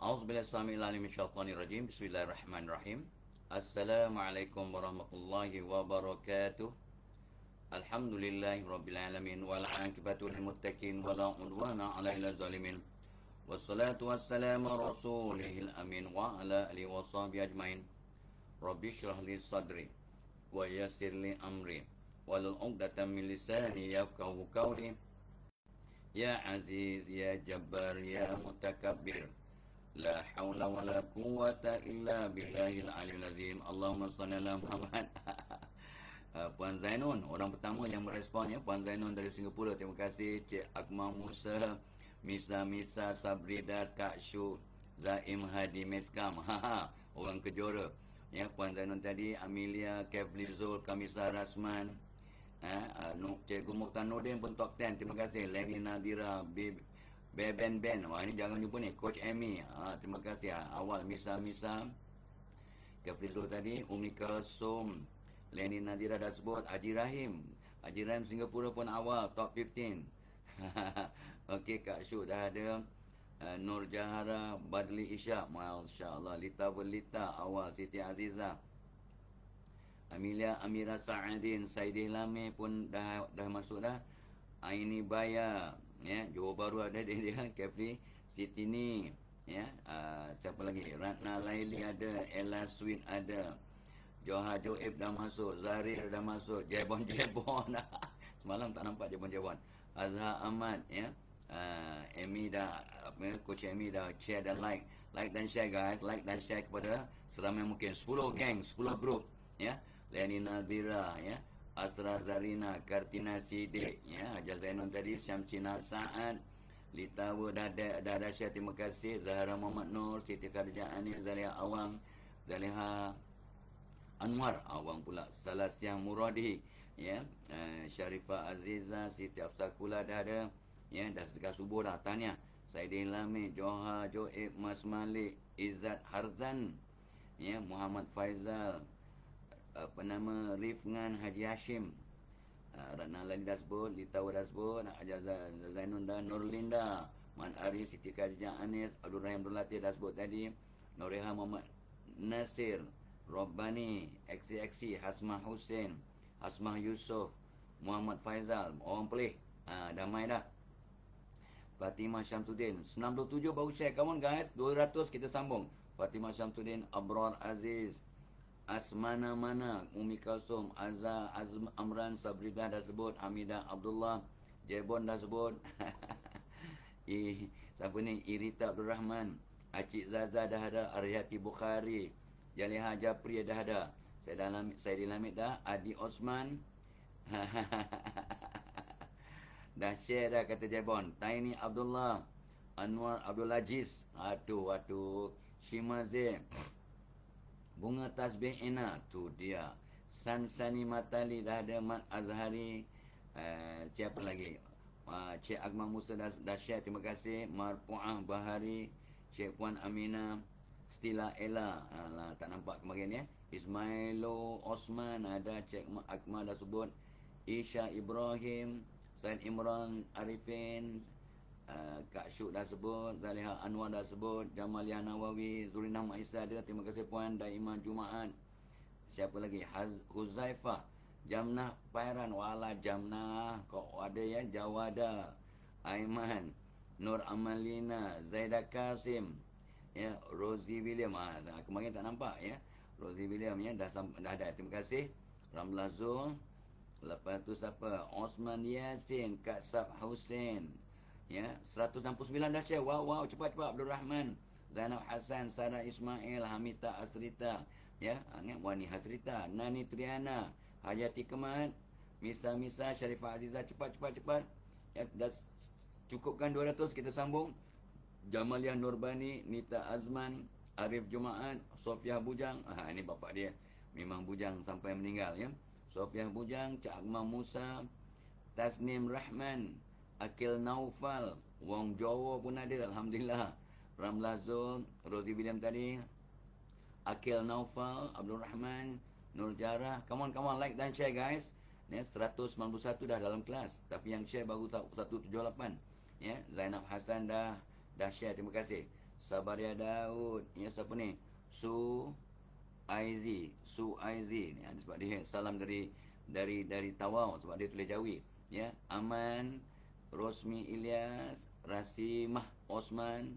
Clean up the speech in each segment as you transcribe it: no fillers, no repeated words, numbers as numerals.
A'udzubillahiminasyaitonirrajim. Bismillahirrahmanirrahim. Assalamualaikum warahmatullahi wabarakatuh. Alhamdulillahirabbil alamin wal 'aqibatu lil muttaqin wala 'udwana 'alal zalimin. Wassalatu wassalamu ala rasulihil amin wa ala alihi washabihi ajmain. Rabbi shrah li sadri wa yassir li amri wahlul 'uqdatam min lisani yafqahu qawli. Ya Aziz ya Jabbar ya Mutakabbir. La haula wa la quwwata illa billahil aliyil azim. Allahumma shalli ala Muhammad. Puan Zainun, orang pertama yang merespon ya, Puan Zainun dari Singapura. Terima kasih Cik Akmal Musa, Misa Sabridas, Kak Syu, Zaim Hadi Meskam. Orang kejora. Ya, Puan Zainun tadi, Amelia, Keflizul, Kamisa Rasman, Cikgu Mukhtar Nordin pun top 10. Terima kasih. Lenny Nadira, Beben Ben. Wah, ini jangan jumpa ni. Coach Amy. Terima kasih. Awal Misa. Keflizul tadi. Umi Kalsum. Lenny Nadira dah sebut. Haji Rahim Singapura pun awal. Top 15. Okey, Kak Syu dah ada. Nur Jahara, Badli Isyak. Masya Allah. Lita Berlita. Awal. Siti Azizah. Amelia Amira Sa'adin. Saidih Lame pun dah masuk dah. Aini Baya, ya, Johor Bahru ada dia, Kefli Sitini, ya, siapa lagi? Ratna Laili ada, Ella Sweet ada, Joha Joib dah masuk, Zarir dah masuk, Jebon semalam tak nampak Jebon. Azhar Ahmad, ya, Amy dah, Coach Amy dah share dan like dan share guys, like dan share kepada seramai mungkin 10 geng, 10 grup, ya. Leni Nadira, ya, Asra Zarina, Kartina Sidik, ya, Hajar Zainun tadi, Syamsina Sa'ad, Litawa dah share, terima kasih. Zahra Muhammad Nur, Siti Khadijah Anis, Zalia Awang, Zaliha Anwar Awang pula, Salasiang Muradi, ya, Sharifah Aziza, Siti Afsakula dah ada, ya, dah sedekah subuh dah, tanya. Saidin Lami, Joha Joib, Mas Malik, Izzat Harzan, ya, Muhammad Faizal, Rifngan Haji Hashim, Ratna Lali dah sebut, Litawa dah sebut, Hajar Zainun dah, Nurlinda, Man Aris, Siti Khadijah Anis, Abdul Rahim Abdul Latif dah sebut tadi, Noreha Muhammad Nasir, Robbani, XCXC, Hasmah Hussein, Hasmah Yusof, Muhammad Faizal, orang pelih, damai dah. Fatimah Syamsuddin, 97 baru share, come on guys, 200 kita sambung. Fatimah Syamsuddin, Abrar Aziz, Asmana Mana, Umi Kalsum, Amran Sabridah dah sebut, Hamidah Abdullah, Jebon dah sebut. Siapa ni? Irita Abdul Rahman, Acik Zaza dah ada, Arihati Bukhari, Jaliha Japri dah ada, Saidil Hamid dah, Adi Osman. Dah share dah kata Jebon. Taini Abdullah, Anwar Abdul Aziz, aduh, Shimaze, Bunga Tasbih Ina, tu dia. Sansani Matali dah ada, Mat Azhari, siapa lagi? Cik Akmal Musa dah share, terima kasih. Marpu'ah Bahari, Cik Puan Amina, Stila Ella, tak nampak kemarin ya. Ismailo Osman ada, Cik Akmal dah sebut. Isha Ibrahim, Said Imran Arifin, Kak Syuk dah sebut, Zaliha Anwar dah sebut, Jamaliah Nawawi, Zurinah Maisa ada, terima kasih Puan Daimah Jumaat. Siapa lagi? Huzaifah, Jamnah Pairan, wala Jamnah, kok ada ya, Jawada, Aiman, Nur Amalina, Zaidah Kasim, ya, Rosie William, kemarin tak nampak ya, Rosie William ya, dah ada, terima kasih. Ramlah Zul, lepas tu siapa? Osman Yasin, Kak Sab Hussein, ya, 169 dah share. Wow, cepat Abdul Rahman, Zainab Hassan, Sarah Ismail, Hamita Asrita, ya, Wani Hasrita, Nani Triana, Hayati Kemat, Misa, Sharifah Azizah, cepat. Ya, dah cukupkan 200, kita sambung. Jamaliah Nurbani, Nita Azman, Arif Jumaat, Sofiah Bujang, ini bapak dia, memang bujang sampai meninggal ya. Sofiah Bujang, Cik Akmal Musa, Tasnim Rahman, Akil Naufal, Wong Jawa pun ada, alhamdulillah. Ramlah Zul, Rosie William tadi, Akil Naufal, Abdul Rahman, Nur Jarah. Come on, like dan share guys. Ni 191 dah dalam kelas, tapi yang share baru 178. Ya, Zainab Hassan dah share, terima kasih. Sabaria Daud. Ya, siapa ni? Su Aizi ni, sebab dia salam dari Tawau, sebab dia tulis Jawi. Ya, Aman, Rosmi Ilyas, Rasimah Osman.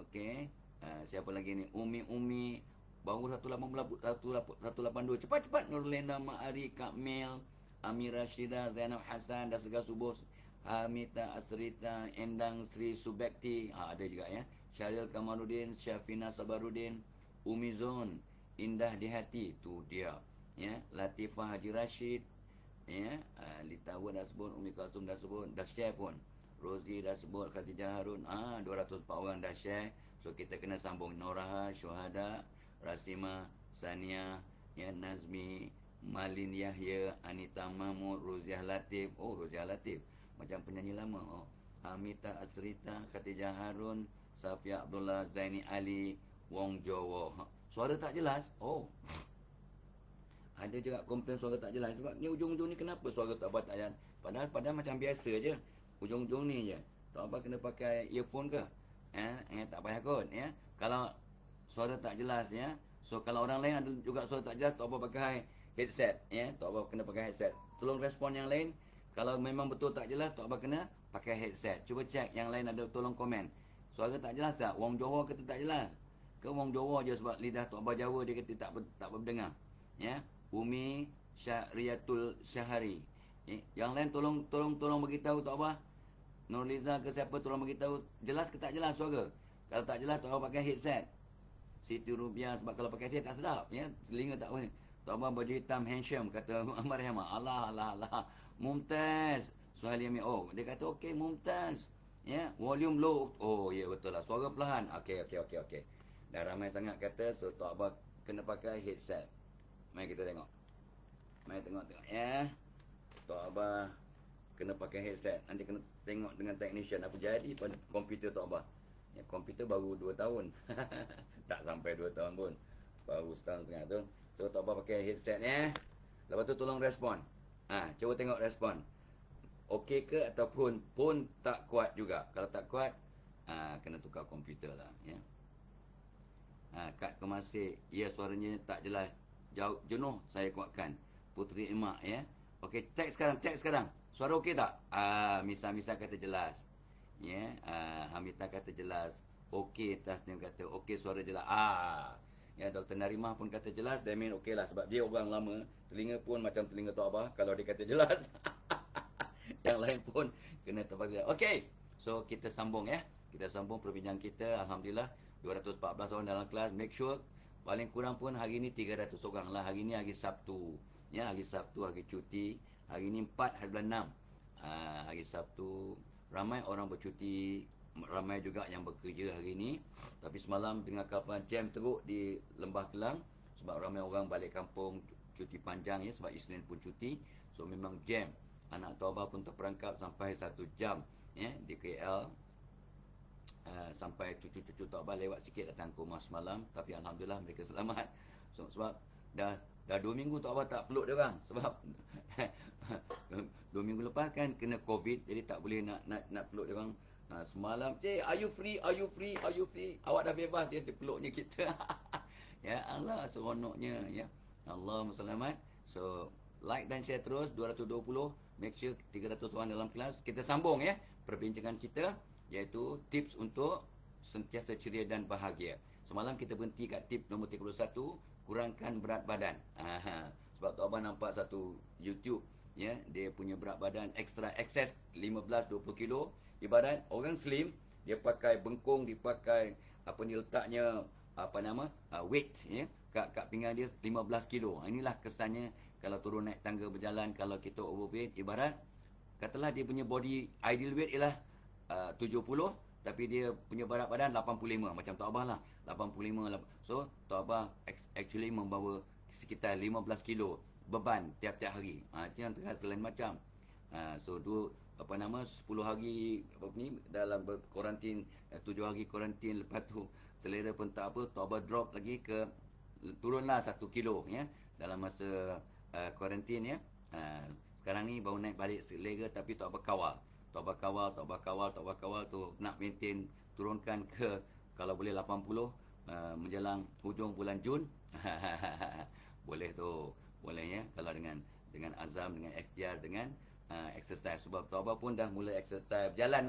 Okey. Siapa lagi ni? Umi baru 182. Cepat Nurlenda Ma'ari Kamil, Amira Syida, Zainab Hasan, dan segala subuh. Hamita Asrita, Endang Sri Subekti, ada juga ya. Syaril Kamarudin, Syafina Sabarudin, Umi Zon, Indah di Hati, tu dia. Ya, Latifah Haji Rashid, ya, Litawa dah sebut, Umi Kalsum dah sebut, dah share pun. Rozi dah sebut, Khatijah Harun, 204 orang dah share. So kita kena sambung. Noraha, Syuhada, Rasima, Sania, ya, Nazmi, Malin Yahya, Anita Mahmud, Roziah Latif. Oh, Roziah Latif macam penyanyi lama. Oh, Hamita Asrita, Khatijah Harun, Safia Abdullah, Zaini Ali, Wong Jowo. Suara tak jelas. Oh, ada juga komplain suara tak jelas. Sebab ni ujung-ujung ni kenapa suara tak apa tak jelas? Padahal macam biasa je. Ujung-ujung ni je. Tak apa kena pakai earphone ke? Tak payah kot. Ya. Kalau suara tak jelas, ya. So kalau orang lain ada juga suara tak jelas, tak apa pakai headset. Ya. Tak apa kena pakai headset. Tolong respon yang lain. Kalau memang betul tak jelas, tak apa kena pakai headset. Cuba cek yang lain ada, tolong komen. Suara tak jelas tak? Wong Johor kata tak jelas. Ke Wong Johor je sebab lidah Tok Abah Jawa dia kata tak berdengar. Ya. Umi Syahriatul Syahari. Yang lain tolong beritahu Tok Abah. Nurliza ke siapa tolong beritahu jelas ke tak jelas suara. Kalau tak jelas Tok Abah pakai headset. Siti Rubiah sebab kalau pakai headset tak sedap, ya. Telinga tak boleh. Tok Abah baju hitam handsome kata Ahmad Rahman. Allah. Mumtaz. Suhaili Amin. Oh, dia kata okey Mumtaz. Ya, volume low. Oh, ya betul lah. Suara perlahan. Okey. Dah ramai sangat kata so Tok Abah kena pakai headset. Mari kita tengok. Mari tengok ya. Tok Abah kena pakai headset. Nanti kena tengok dengan technician apa jadi pada komputer Tok Abah. Ya, komputer baru 2 tahun. Tak sampai 2 tahun pun. Baru setahun setengah tu. So Tok Abah pakai headset ya. Lepas tu tolong respon. Cuba tengok respon. Okey ke ataupun pun tak kuat juga. Kalau tak kuat, kena tukar komputer lah ya. Kad Kemasih, ya suaranya tak jelas. Jenuh saya kuatkan. Putri Emak ya. Okey, cek sekarang. Suara okey tak? Misa kata jelas. Ya, Hamita kata jelas. Okey, Tasnim kata okey, suara jelas. Ya, Dr. Narimah pun kata jelas. Damin okey lah sebab dia orang lama. Telinga pun macam telinga Tok Abah kalau dia kata jelas. Yang lain pun kena terpaksa. Okey. So kita sambung ya. Kita sambung perbincangan kita. Alhamdulillah 214 orang dalam kelas. Make sure paling kurang pun hari ni 300 orang lah. Hari ni hari Sabtu. Ya, hari Sabtu, hari cuti. Hari ni 4 hari bulan 6. Hari Sabtu ramai orang bercuti, ramai juga yang bekerja hari ni. Tapi semalam dengar kapal jam teruk di Lembah Kelang sebab ramai orang balik kampung cuti panjang ya, sebab Isnin pun cuti. So memang jam. Anak Tok Abah pun terperangkap sampai 1 jam ya di KL. Sampai cucu-cucu Tok Abah lewat sikit datang ke rumah semalam, tapi alhamdulillah mereka selamat. So, sebab dah 2 minggu Tok Abah tak peluk dia orang sebab 2 minggu lepas kan kena COVID, jadi tak boleh nak peluk dia orang. Semalam, are you free? Awak dah bebas, dia peluknya kita. Ya Allah, seronoknya ya. Allahumma selamat. So like dan share terus 220. Make sure 300 orang dalam kelas. Kita sambung ya perbincangan kita, iaitu tips untuk sentiasa ceria dan bahagia. Semalam kita berhenti kat tip nombor 31, kurangkan berat badan. Sebab Tok Abah nampak satu YouTube ya, dia punya berat badan extra excess 15-20 kilo. Ibarat orang slim, dia pakai bengkung, dia pakai apa ni letaknya weight ya, kat pinggang dia 15 kilo. Inilah kesannya kalau turun naik tangga berjalan. Kalau kita overweight, ibarat katalah dia punya body ideal weight ialah 70, tapi dia punya berat badan 85, macam Tok Abah lah 85. So Tok Abah actually membawa sekitar 15 kilo beban tiap-tiap hari. Itu yang terasa lain macam. So 10 hari dalam kuarantin, 7 hari kuarantin, lepas tu selera pun tak apa, Tok Abah drop lagi ke turunlah 1 kilo ya dalam masa kuarantin ya. Sekarang ni baru naik balik selera, tapi Tok Abah kawal tu nak maintain turunkan ke kalau boleh 80 menjelang hujung bulan Jun. Boleh tu. Boleh ya, kalau dengan azam, dengan ikhtiar, dengan exercise. Sebab Tok Abah pun dah mula exercise, berjalan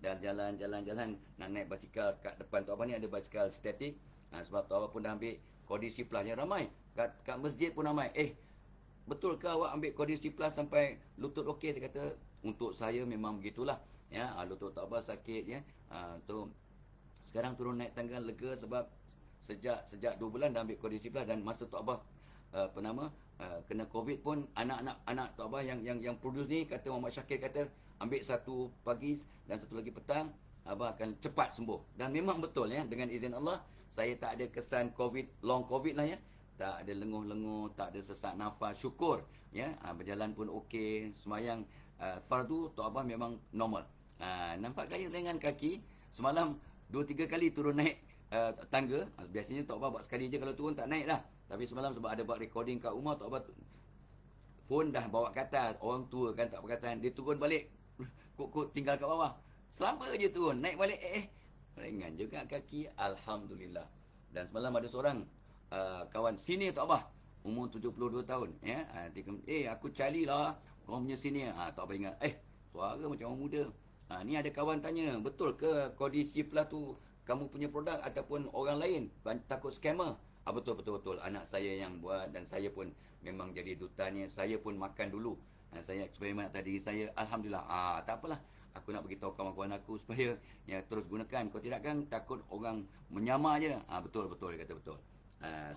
dan jalan nak naik basikal. Kat depan Tok Abah ni ada basikal statik. Sebab Tok Abah pun dah ambil kondisi plus yang ramai. Kat masjid pun ramai. Betul ke awak ambil kondisi plus sampai lutut okey? Saya kata, untuk saya memang begitulah. Ya, lutut Tok Abah sakit ya. Tu sekarang turun naik tangga lega sebab sejak 2 bulan dah ambil kondisi plus. Dan masa Tok Abah kena COVID pun, anak Tok Abah yang produce ni kata, Muhammad Syakir kata, ambil satu pagi dan satu lagi petang, Abah akan cepat sembuh. Dan memang betul ya, dengan izin Allah, saya tak ada kesan COVID, long COVID lah ya. Tak ada lenguh-lenguh, tak ada sesak nafas, syukur ya. Berjalan pun okey, semayang fardu Tok Abah memang normal. Nampak gaya ringan kaki. Semalam 2-3 kali turun naik tangga. Biasanya Tok Abah buat sekali je, kalau turun tak naik lah. Tapi semalam sebab ada buat recording kat rumah, Tok Abah phone dah bawa ke atas. Orang tua kan tak berkatan, dia turun balik, kut tinggal kat bawah. Selamba je turun, naik balik ringan juga kaki, alhamdulillah. Dan semalam ada seorang kawan senior Tok Abah, umur 72 tahun ya. Aku Charlie lah, kau punya senior. Tok Abah ingat, suara macam orang muda. Ni ada kawan tanya, betul ke kondisi plus tu kamu punya produk ataupun orang lain takut scammer? Betul. Anak saya yang buat dan saya pun memang jadi dutanya. Saya pun makan dulu. Saya eksperimen atas diri saya. Alhamdulillah. Tak apalah. Aku nak beritahu kawan-kawan aku supaya ya terus gunakan. Kalau tidak kan takut orang menyamar je. Betul. Dia kata betul.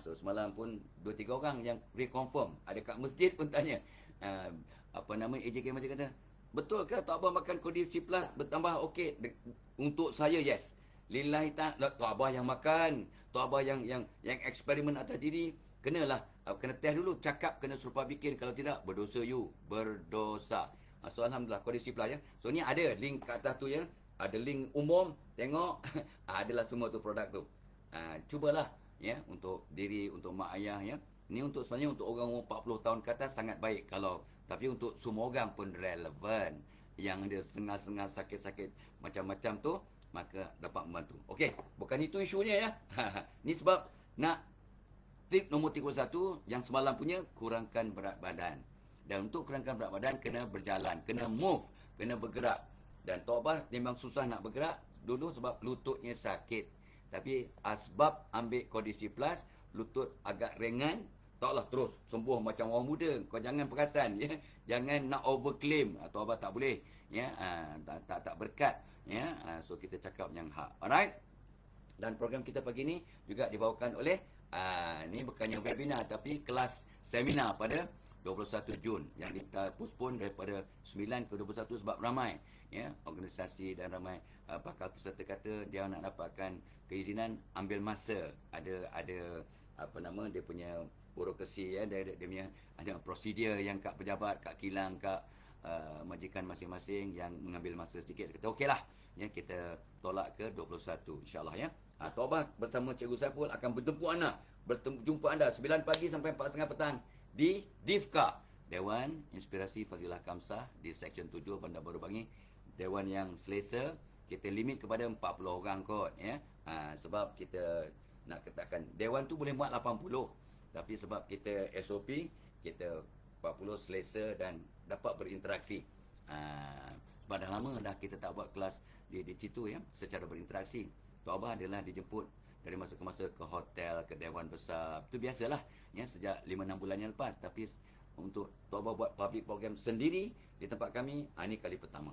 So semalam pun 2-3 orang yang reconfirm. Ada kat masjid pun tanya. AJK macam kata, betul ke Tok Abah makan kondisi plus bertambah okey? Untuk saya yes. Lillahi ta'ala, Tok Abah yang makan, Tok Abah yang eksperimen atas diri, kenalah kena test dulu, cakap kena serupa bikin, kalau tidak berdosa you, berdosa. So alhamdulillah kondisi plus ya. So ni ada link kat atas tu ya, ada link umum, tengok adalah semua tu produk tu. Cubalah ya, untuk diri, untuk mak ayah ya. Ni untuk sebenarnya untuk orang umur 40 tahun ke atas sangat baik, kalau tapi untuk semua orang pun relevan. Yang ada setengah-setengah sakit-sakit macam-macam tu, maka dapat membantu. Okey, bukan itu isunya ya. Ni sebab nak tip nombor 31 yang semalam punya, kurangkan berat badan. Dan untuk kurangkan berat badan, kena berjalan, kena move, kena bergerak. Dan Tok Abah memang susah nak bergerak dulu sebab lututnya sakit. Tapi asbab ambil kondisi plus, lutut agak ringan, taklah terus sembuh macam orang muda. Kau jangan perasan ya. Jangan nak overclaim. Tok Abah tak boleh ya. Tak berkat ya. So kita cakap yang hak. Alright. Dan program kita pagi ni juga dibawakan oleh ni bukannya webinar tapi kelas seminar pada 21 Jun yang kita postpone daripada 9 ke 21 sebab ramai ya organisasi dan ramai bakal peserta kata dia nak dapatkan keizinan ambil masa. Ada dia punya burokrasi ya, dia punya ada prosedur yang kat pejabat, kat kilang, kat majikan masing-masing yang mengambil masa sedikit. Kita okeylah ya, kita tolak ke 21 insya-Allah ya. Tok Abah bersama Cikgu Saiful akan berjumpa anda 9 pagi sampai 4.30 petang di DIFKA, Dewan Inspirasi Fazilah Kamsah di Seksyen 7 Bandar Baru Bangi. Dewan yang selesa, kita limit kepada 40 orang kot ya. Sebab kita nak katakan dewan tu boleh muat 80, tapi sebab kita SOP, kita 40 selesa dan dapat berinteraksi. Sebab dah lama dah kita tak buat kelas di situ ya, secara berinteraksi. Tok Abah adalah dijemput dari masa ke masa ke hotel, ke dewan besar. Itu biasalah ya, sejak 5-6 bulan yang lepas. Tapi untuk Tok Abah buat public program sendiri di tempat kami, ini kali pertama.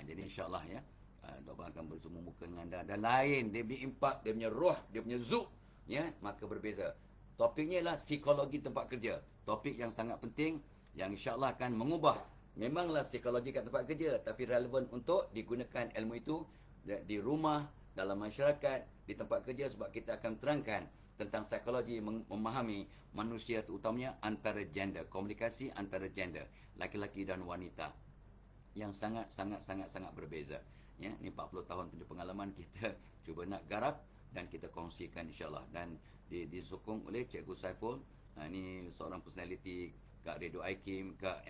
Jadi insya-Allah ya, Tok Abah akan bersemu muka dengan anda. Dan lain, dia punya impak, dia punya roh, dia punya zuk ya, maka berbeza. Topiknya ialah psikologi tempat kerja. Topik yang sangat penting yang insya-Allah akan mengubah. Memanglah psikologi kat tempat kerja, tapi relevan untuk digunakan ilmu itu di rumah, dalam masyarakat, di tempat kerja, sebab kita akan terangkan tentang psikologi memahami manusia, terutamanya antara gender, komunikasi antara gender, laki-laki dan wanita yang sangat berbeza. Ya, ni 40 tahun punya pengalaman kita cuba nak garap dan kita kongsikan insya-Allah, dan disokong oleh Cikgu Saiful. Ni seorang personality kat Radio IKIM, kat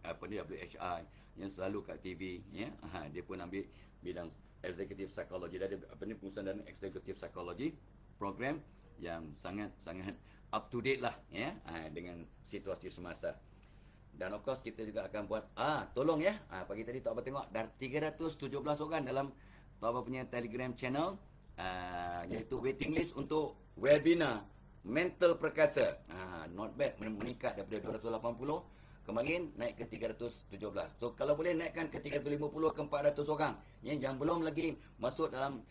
WHI yang selalu kat TV ya. Dia pun ambil bidang executive psychology. Dia ada apa ni, pengurusan dan executive psychology program yang sangat up to date lah ya, dengan situasi semasa. Dan of course kita juga akan buat tolong ya, pagi tadi Tok Abang tengok dah 317 orang dalam Tok Abang punya Telegram channel, iaitu waiting list untuk webinar mental perkasa. Not bad, meningkat daripada 280 kemarin naik ke 317. So kalau boleh naikkan ke 350 ke 400 orang ya, yang belum lagi masuk dalam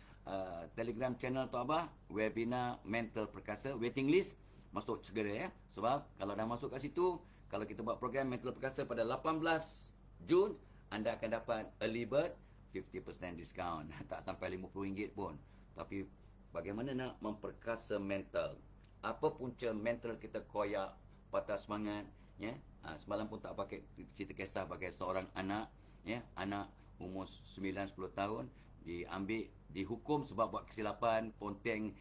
Telegram channel Tok Abang webinar mental perkasa, waiting list masuk segera ya. Sebab kalau dah masuk kat situ, kalau kita buat program mental perkasa pada 18 Jun, anda akan dapat early bird 50% discount. Tak sampai RM50 pun. Tapi bagaimana nak memperkasa mental? Apa punca mental kita koyak, patah semangat ya? Semalam pun tak pakai cerita kisah pakai seorang anak ya, anak umur 9-10 tahun dihukum sebab buat kesilapan, ponteng,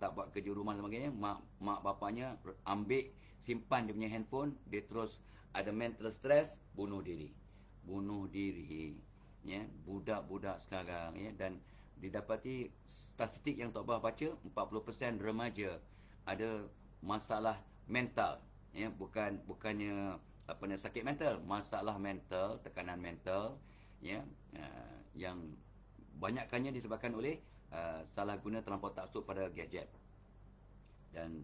tak buat kerja rumah dan sebagainya. Mak bapaknya ambil, simpan dia punya handphone, dia terus ada mental stress, bunuh diri ya, budak-budak sekarang ya. Dan didapati statistik yang Tok Bah baca, 40% remaja ada masalah mental ya, bukannya sakit mental, masalah mental, tekanan mental ya, yang banyakkannya disebabkan oleh salah guna terlampau taksub pada gadget. Dan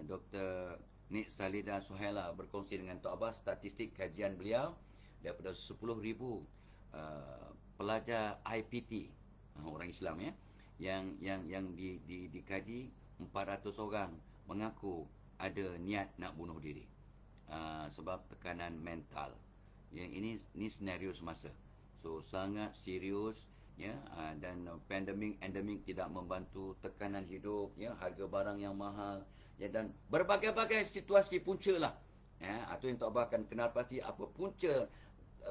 Dr. Nik Salida Suhaila berkongsi dengan Tok Abah statistik kajian beliau daripada 10,000 pelajar IPT, orang Islam ya, yang dikaji, 400 orang mengaku ada niat nak bunuh diri sebab tekanan mental. Ya, ini senario semasa. So sangat serius ya, dan endemik tidak membantu, tekanan hidup ya, harga barang yang mahal ya, dan berbagai-bagai situasi punca lah ya. Itu yang Tok Abah akan kenal pasti apa punca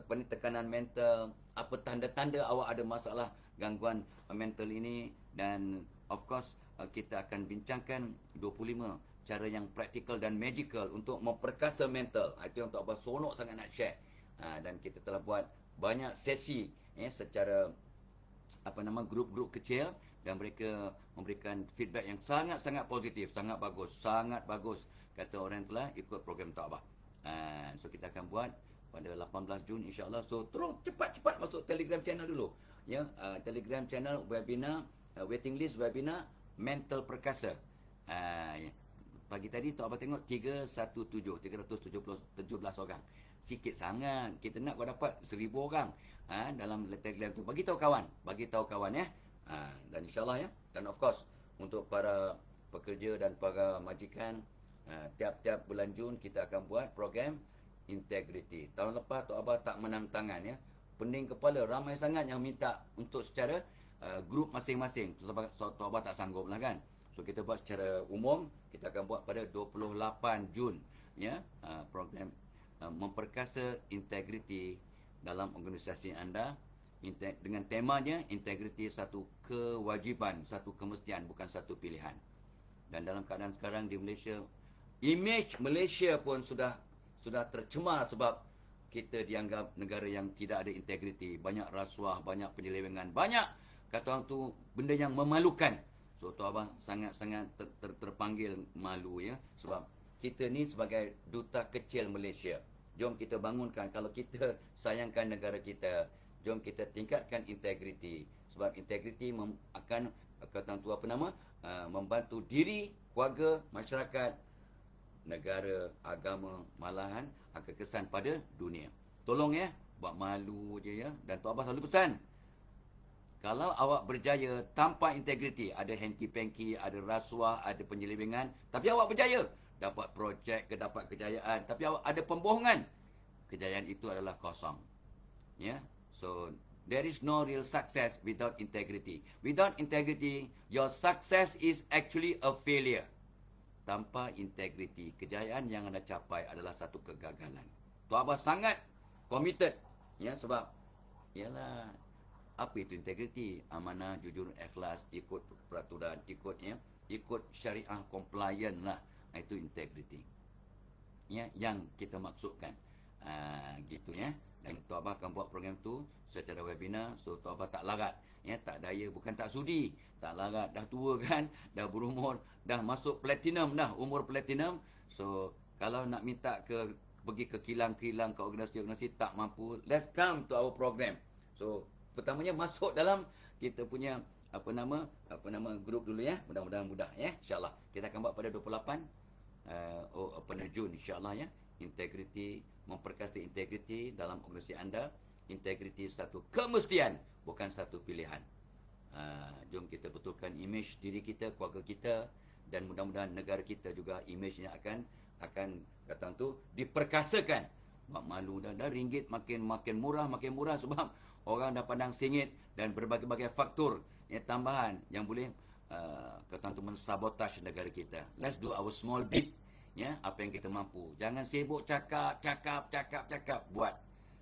tekanan mental, apa tanda-tanda awak ada masalah gangguan mental ini. Dan of course kita akan bincangkan 25 cara yang praktikal dan magical untuk memperkasa mental. Itu yang Tok Abah seronok sangat nak share. Dan kita telah buat banyak sesi ya, secara grup-grup kecil, dan mereka memberikan feedback yang sangat-sangat positif, sangat bagus kata orang yang telah ikut program Tok Abah. So kita akan buat pada 18 Jun insya-Allah. So terus cepat-cepat masuk Telegram channel dulu ya, Telegram channel webinar, waiting list webinar mental perkasa. Pagi tadi Tok Abah tengok 317 orang. Sikit sangat. Kita nak kau dapat 1,000 orang dalam Telegram tu. Bagi tahu kawan ya. Dan insya-Allah ya. Dan of course untuk para pekerja dan para majikan, tiap-tiap bulan Jun kita akan buat program integriti. Tahun lepas Tok Abah tak menang tangan ya. Pening kepala, ramai sangat yang minta untuk secara grup masing-masing. Sebab Tok Abah tak sanggup lah kan. So kita buat secara umum, kita akan buat pada 28 Jun ya, program memperkasa integriti dalam organisasi anda, dengan temanya integriti satu kewajipan, satu kemestian, bukan satu pilihan. Dan dalam keadaan sekarang di Malaysia, image Malaysia pun sudah tercemar sebab kita dianggap negara yang tidak ada integriti, banyak rasuah, banyak penyelewengan, banyak kata orang tu benda yang memalukan. So Tok Abah sangat-sangat terpanggil malu ya, sebab kita ni sebagai duta kecil Malaysia. Jom kita bangunkan, kalau kita sayangkan negara kita, jom kita tingkatkan integriti. Sebab integriti akan kata tu membantu diri, keluarga, masyarakat, negara, agama, malahan akan kesan pada dunia. Tolong ya, buat malu je ya. Dan Tok Abah selalu pesan, kalau awak berjaya tanpa integriti, ada hanky-panky, ada rasuah, ada penyelewengan, tapi awak berjaya, dapat projek ke, dapat kejayaan, tapi awak ada pembohongan, kejayaan itu adalah kosong. Ya. So there is no real success without integrity. Without integrity, your success is actually a failure. Tanpa integriti, kejayaan yang anda capai adalah satu kegagalan. Tok Abah sangat committed ya, sebab ialah apa itu integriti? Amanah, jujur, ikhlas, ikut peraturan, ikut syariah, compliant lah. Itu integriti ya, yang kita maksudkan. Gitu ya. Dan Tok Abah akan buat program tu secara webinar. So Tok Abah tak larat Ya, tak daya, bukan tak sudi, tak larat, dah tua kan, dah berumur, dah masuk platinum dah, umur platinum. So, kalau nak minta pergi ke kilang-kilang, ke organisasi-organisasi tak mampu, let's come to our program. So, pertamanya masuk dalam kita punya grup dulu ya. Mudah-mudahan mudah ya, insya-Allah. Kita akan buat pada 28 Jun insya-Allah ya. Integriti, memperkasa integriti dalam organisasi anda. Integriti satu kemestian, bukan satu pilihan. Jom kita betulkan imej diri kita, keluarga kita, dan mudah-mudahan negara kita juga imejnya akan kata tu diperkasakan. Mak malu dah ringgit makin murah sebab orang dah pandang singit dan berbagai-bagai faktor yang tambahan yang boleh kata tu mensabotaj negara kita. Let's do our small bit ya, apa yang kita mampu. Jangan sibuk cakap, buat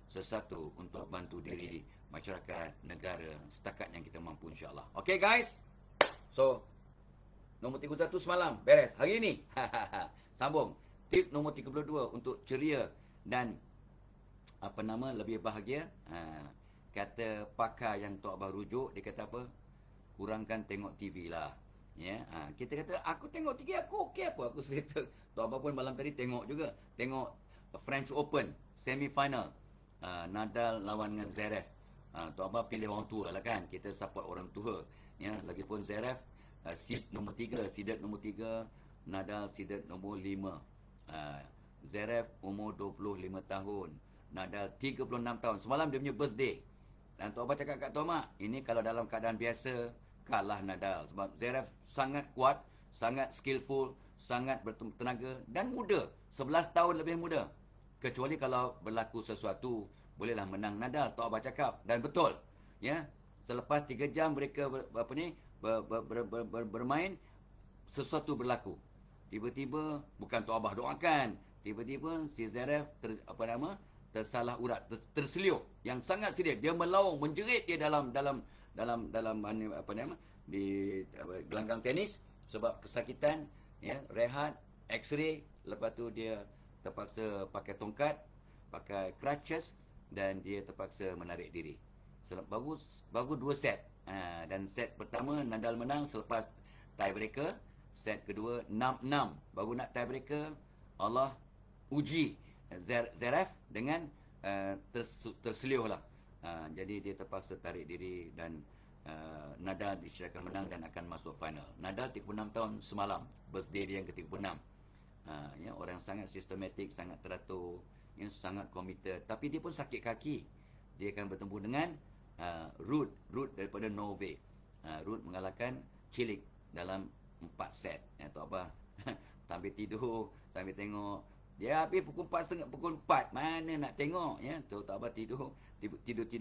sesuatu untuk bantu diri masyarakat, negara, setakat yang kita mampu insya-Allah. Okay guys. So, nombor 31 semalam beres. Hari ini sambung. Tip nombor 32 untuk ceria dan lebih bahagia. Kata pakar yang Tok Abah rujuk, dia kata apa? Kurangkan tengok TV lah. Ya, kita kata aku tengok TV aku okey apa? Aku cerita Tok Abah pun malam tadi tengok juga. Tengok French Open semi final. Nadal lawan dengan Zverev. Tok Abah pilih orang tua lah kan. Kita support orang tua. Ya, lagipun Zverev seed nombor 3, seeded nombor 3, Nadal seeded nombor 5. Zverev umur 25 tahun, Nadal 36 tahun. Semalam dia punya birthday. Dan Tok Abah cakap kat Tok Mak, ini kalau dalam keadaan biasa kalah Nadal sebab Zverev sangat kuat, sangat skillful, sangat bertenaga dan muda. 11 tahun lebih muda. Kecuali kalau berlaku sesuatu, bolehlah menang Nadal, Tok Abah cakap. Dan betul. Ya, selepas 3 jam mereka bermain, sesuatu berlaku. Tiba-tiba, bukan Tok Abah doakan, tiba-tiba si Zverev tersalah urat, terseliuh yang sangat serius. Dia melaung, menjerit dia dalam di gelanggang tenis sebab kesakitan, ya, rehat, x-ray, lepas tu dia terpaksa pakai tongkat, pakai crutches dan dia terpaksa menarik diri. Bagus 2 set. Dan set pertama Nadal menang selepas tiebreaker. Set kedua 6-6. Baru nak tiebreaker, Allah uji Zverev dengan terseliuh lah. Jadi dia terpaksa tarik diri dan Nadal disyarakan menang dan akan masuk final. Nadal 36 tahun semalam, birthday dia yang ke-36. Ya, orang sangat sistematik, sangat teratur, ya, sangat komited. Tapi dia pun sakit kaki. Dia akan bertemu dengan Ruud daripada Norway. Ruud mengalahkan Cilic dalam 4 set. Ya, Tok Abah sambil tidur, sambil tengok. Dia habis pukul 4.30, pukul 4. Mana nak tengok, ya. Tok Abah tidur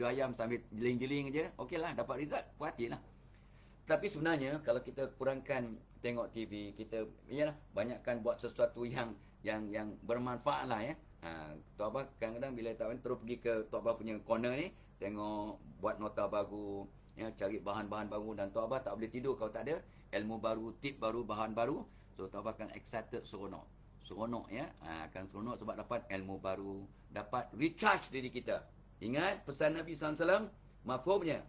ayam sambil jeling-jeling je. Okeylah, dapat result, puas hatilah. Tapi sebenarnya kalau kita kurangkan tengok TV, kita banyakkan buat sesuatu yang bermanfaat lah, ya. Tok Abah kadang-kadang bila tak terus pergi ke Tok Abah punya corner ni, tengok buat nota baru, ya, cari bahan-bahan baru. Dan Tok Abah tak boleh tidur kalau tak ada ilmu baru, tip baru, bahan baru. So Tok Abah akan excited, seronok ya. Akan seronok sebab dapat ilmu baru, dapat recharge diri kita. Ingat pesan Nabi SAW, mafhumnya,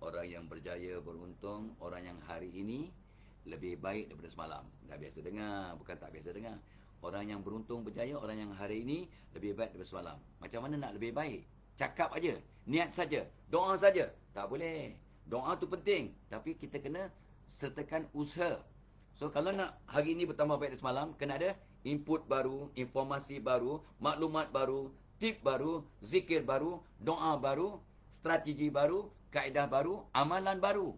orang yang berjaya, beruntung, orang yang hari ini lebih baik daripada semalam. Dah biasa dengar, bukan tak biasa dengar. Orang yang beruntung, berjaya, orang yang hari ini lebih baik daripada semalam. Macam mana nak lebih baik? Cakap aja, niat saja, doa saja. Tak boleh. Doa tu penting, tapi kita kena sertakan usaha. So kalau nak hari ini bertambah baik dari semalam, kena ada input baru, informasi baru, maklumat baru, tip baru, zikir baru, doa baru, strategi baru, kaedah baru, amalan baru.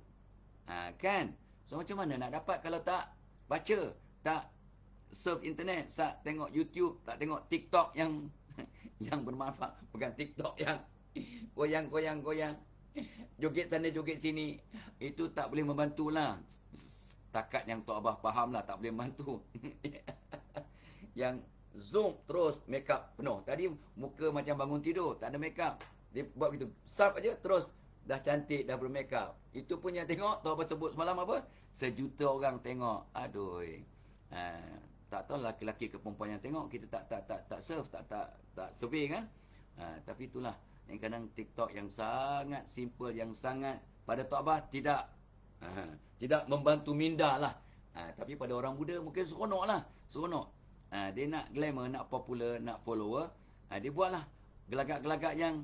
Kan? So macam mana nak dapat kalau tak baca, tak surf internet, tak tengok YouTube, tak tengok TikTok yang bermanfaat, bukan TikTok yang goyang, joget sana joget sini. Itu tak boleh membantulah. Takat yang Tok Abah faham lah, tak boleh membantu. Yang zoom terus make up penuh. Tadi muka macam bangun tidur, tak ada make up. Dia buat gitu, sap aja terus dah cantik, dah bermake up. Itu pun yang tengok, Tok Abah sebut semalam apa? 1 juta orang tengok. Aduh. Tak tahu lelaki ke perempuan yang tengok, kita tak surf, tak survey kan. Tapi itulah yang kadang TikTok yang sangat simple, yang sangat pada Tok Abah tidak tidak membantu minda lah. Tapi pada orang muda mungkin seronok lah. Seronok. Dia nak glamour, nak popular, nak follower. Dia buatlah gelagak-gelagak yang,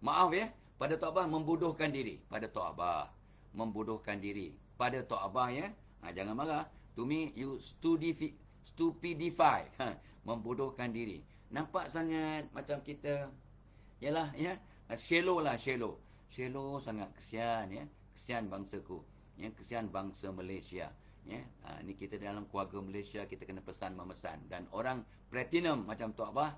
maaf ya, pada Tok Abah membodohkan diri. Pada Tok Abah membodohkan diri. Pada Tok Abah ya. Jangan marah. To me, you stupidify. Membodohkan diri. Nampak sangat macam kita, yalah ya, shallow lah, shallow. Shallow sangat, kesian ya. Kesian bangsaku. Ya, kesian bangsa Malaysia. Ya, ni kita dalam keluarga Malaysia, kita kena pesan memesan. Dan orang platinum macam Tok Abah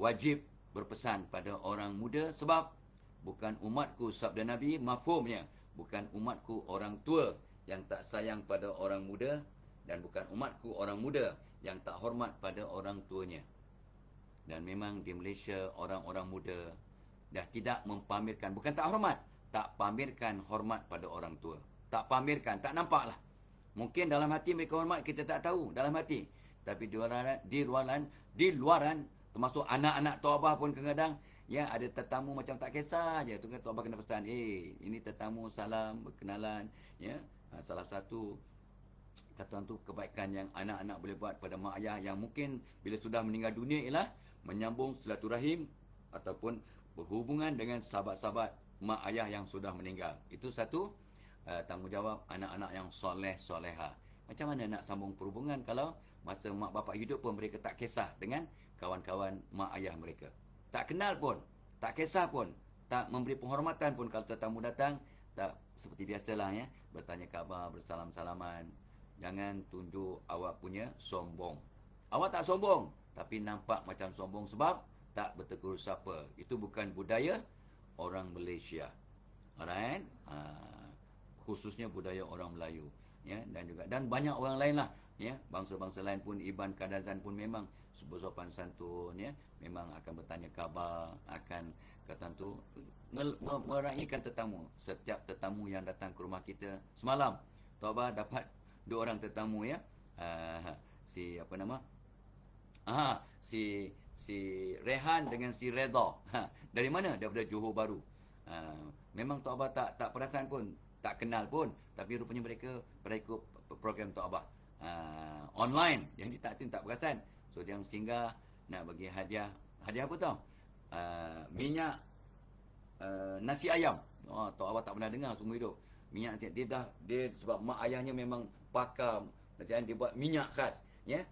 wajib berpesan pada orang muda, sebab bukan umatku, sabda Nabi, mafhumnya, bukan umatku orang tua yang tak sayang pada orang muda, dan bukan umatku orang muda yang tak hormat pada orang tuanya. Dan memang di Malaysia orang-orang muda dah tidak mempamerkan, bukan tak hormat, tak pamerkan hormat pada orang tua. Tak pamerkan, tak nampak lah. Mungkin dalam hati mereka hormat, kita tak tahu dalam hati. Tapi di luaran, termasuk anak-anak Tok Abah pun kadang-kadang, ya, ada tetamu macam tak kisah je. Tu kan Tok Abah kena pesan, ini tetamu, salam, berkenalan. Ya, salah satu tu kebaikan yang anak-anak boleh buat pada mak ayah yang mungkin bila sudah meninggal dunia ialah menyambung silaturahim ataupun berhubungan dengan sahabat-sahabat mak ayah yang sudah meninggal. Itu satu tanggungjawab anak-anak yang soleh-soleha. Macam mana nak sambung perhubungan kalau masa mak bapak hidup pun mereka tak kisah dengan kawan-kawan mak ayah mereka. Tak kenal pun, tak kisah pun, tak memberi penghormatan pun kalau tetamu datang, tak seperti biasalah ya, bertanya khabar, bersalam-salaman. Jangan tunjuk awak punya sombong. Awak tak sombong, tapi nampak macam sombong sebab tak bertegur sapa. Itu bukan budaya orang Malaysia. Alright? Khususnya budaya orang Melayu. Ya, dan banyak orang lain lah. Ya, bangsa-bangsa lain pun, Iban Kadazan pun memang bersopan santun. Ya, memang akan bertanya khabar, akan kata tu meraihkan tetamu. Setiap tetamu yang datang ke rumah kita semalam, Tok Abah dapat 2 orang tetamu ya. Si apa nama? Si Rehan dengan si Redha. Dari mana? Daripada Johor Bahru. Memang Tok Abah tak perasan pun, tak kenal pun, tapi rupanya mereka ikut program Tok Abah online. Jadi tak perasan. So dia singgah nak bagi hadiah apa tau? Minyak nasi ayam. Tok Abah tak pernah dengar seumur hidup. Minyak nasi, dia sebab mak ayahnya memang pakar, macam dia buat minyak khas, ya.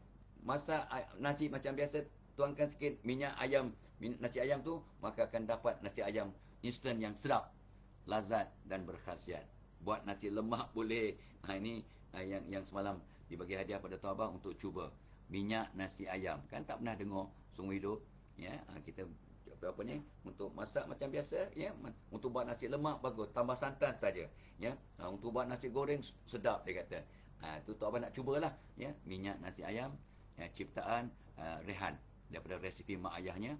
Masak nasi macam biasa, tuangkan sikit minyak ayam, nasi ayam tu, maka akan dapat nasi ayam instan yang sedap, lazat dan berkhasiat. Buat nasi lemak boleh. Ini yang semalam dibagi hadiah pada Tok Abah untuk cuba minyak nasi ayam. Kan tak pernah dengar seumur hidup, ya. Kita apa ni, untuk masak macam biasa, ya. Untuk buat nasi lemak bagus, tambah santan saja, ya. Untuk buat nasi goreng sedap, dia kata. Tu Tok Abah nak cubalah, ya, minyak nasi ayam, ya, ciptaan Rehan daripada resipi mak ayahnya.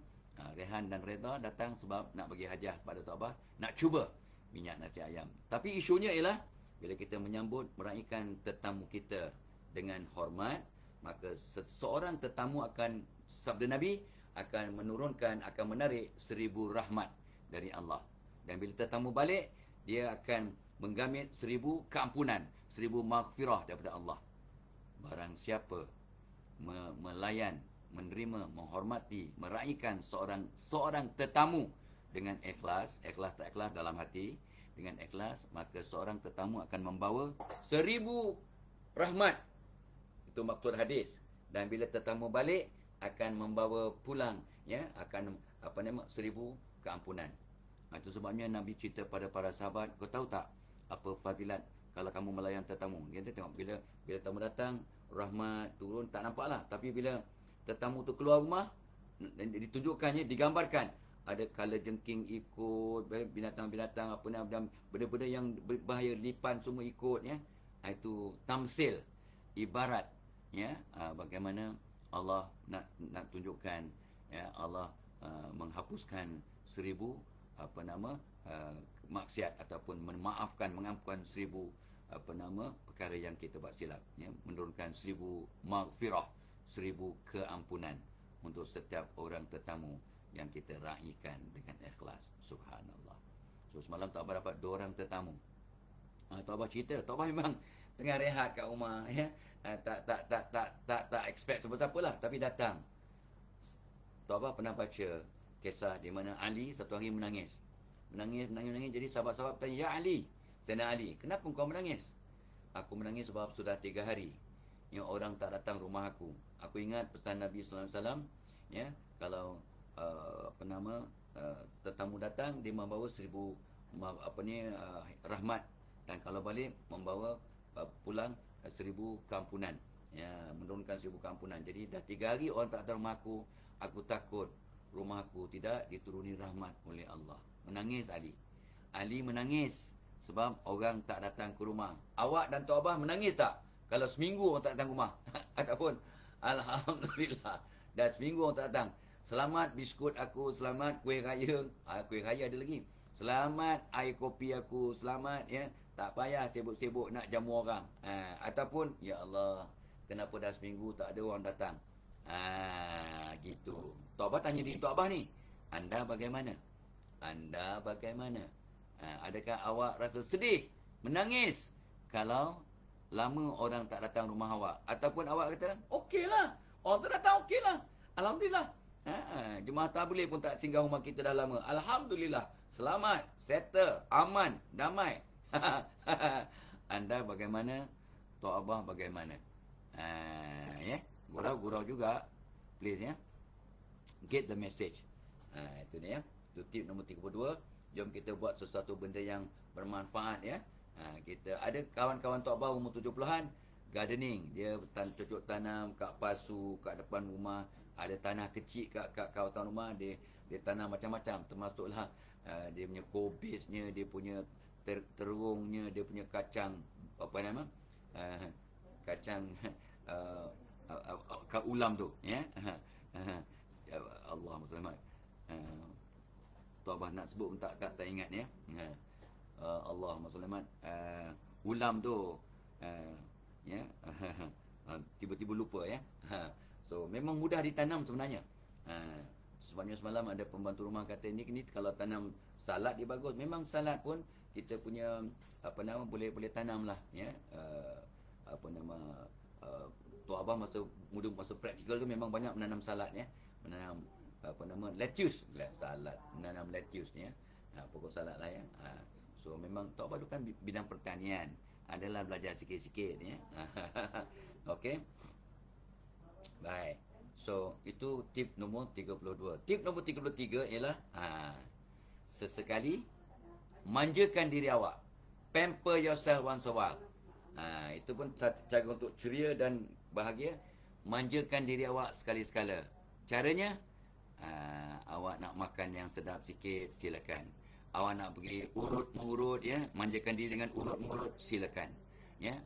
Rehan dan Redha datang sebab nak bagi hadiah pada Tok Abah, nak cuba minyak nasi ayam. Tapi isunya ialah bila kita menyambut, meraihkan tetamu kita dengan hormat, maka seseorang tetamu akan, sabda Nabi, akan menurunkan, akan menarik 1000 rahmat dari Allah. Dan bila tetamu balik, dia akan menggamit 1000 keampunan, 1000 maghfirah daripada Allah. Barang siapa melayan, menerima, menghormati, meraihkan seorang tetamu dengan ikhlas tak ikhlas dalam hati, dengan ikhlas, maka seorang tetamu akan membawa 1000 rahmat. Itu maksud hadis. Dan bila tetamu balik, akan membawa pulang, ya, akan 1000 keampunan. Itu sebabnya Nabi cerita pada para sahabat, kau tahu tak apa fazilat kalau kamu melayan tetamu? Kita tengok bila tamu datang, rahmat turun, tak nampaklah. Tapi bila tetamu tu keluar rumah, ditunjukkannya, digambarkan, ada kala jengking ikut, binatang-binatang apa ni, benda-benda yang berbahaya, lipan semua ikut, ya. Itu tamsil, ibarat, ya, bagaimana Allah nak tunjukkan, ya, Allah menghapuskan 1000 maksiat ataupun memaafkan, mengampunkan 1000 perkara yang kita buat silap, ya, menurunkan 1000 maghfirah, 1000 keampunan untuk setiap orang tetamu yang kita raikan dengan ikhlas. Subhanallah. So semalam Tok Abah dapat 2 orang tetamu, Tok Abah cerita, Tok Abah memang tengah rehat kat rumah, ya. Tak expect siapa-siapa lah, tapi datang. Tok Abah pernah baca kisah di mana Ali satu hari menangis. Menangis. Jadi sahabat-sahabat bertanya, "Ya Ali, Sayyidina Ali, kenapa kau menangis?" "Aku menangis sebab sudah 3 hari yang orang tak datang rumah aku. Aku ingat pesan Nabi sallallahu alaihi wasallam, ya, kalau tetamu datang dia membawa 1000 rahmat, dan kalau balik membawa pulang 1000 keampunan, ya, menurunkan 1000 keampunan. Jadi dah 3 hari orang tak datang rumah aku takut rumah aku tidak dituruni rahmat oleh Allah." Menangis Ali. Ali menangis sebab orang tak datang ke rumah. Awak dan Tok Abah menangis tak kalau seminggu orang tak datang rumah? Ataupun alhamdulillah dah seminggu orang tak datang. Selamat biskut aku, selamat kuih raya. Kuih raya ada lagi. Selamat air kopi aku, selamat, ya. Tak payah sibuk-sibuk nak jamu orang. Ataupun, ya Allah, kenapa dah seminggu tak ada orang datang? Gitu. Tok Abah tanya diri Tok Abah ni, anda bagaimana? Anda bagaimana? Adakah awak rasa sedih, menangis kalau lama orang tak datang rumah awak? Ataupun awak kata, okeylah, orang tak datang okeylah, alhamdulillah. Jemaah tabligh pun tak singgah rumah kita dah lama, alhamdulillah, selamat, settle, aman, damai. Anda bagaimana? Tok Abah bagaimana? Ya, gurau-gurau juga, please, ya. Get the message. Itu dia, ya. Itu tip nombor 32. Jom kita buat sesuatu benda yang bermanfaat, ya. Kita ada kawan-kawan Tok Abah umur 70-an, gardening. Dia cocok tanam kat pasu, kat depan rumah. Ada tanah kecil kat kawasan rumah. Dia tanam macam-macam. Termasuklah dia punya kobisnya, dia punya terungnya, dia punya kacang, apa nama? Kacang ulam tu, ya. Allah Muslimat. Tok Abah nak sebut pun tak ingat, ya. Allah Muslimat. Ulam tu, ya. Tiba-tiba lupa, ya. So memang mudah ditanam sebenarnya. Sebabnya semalam ada pembantu rumah kata ni kalau tanam salad dia bagus. Memang salad pun kita punya boleh tanam lah, ya. Tok Abah masa praktikal tu memang banyak menanam salad, ya. Menanam lettuce, salad, menanam lettuce ni, ya. Pokok salad lah, ya. So memang Tok Abah tu kan bidang pertanian. Adalah belajar sikit-sikit, ya. Okey. Baik. So itu tip nombor 32. Tip nombor 33 ialah sesekali manjakan diri awak. Pamper yourself once a while. Itu pun cara untuk ceria dan bahagia. Manjakan diri awak sekali-sekala. Caranya, awak nak makan yang sedap sikit, silakan. Awak nak pergi urut-mengurut, ya, manjakan diri dengan urut-mengurut, silakan. Ya,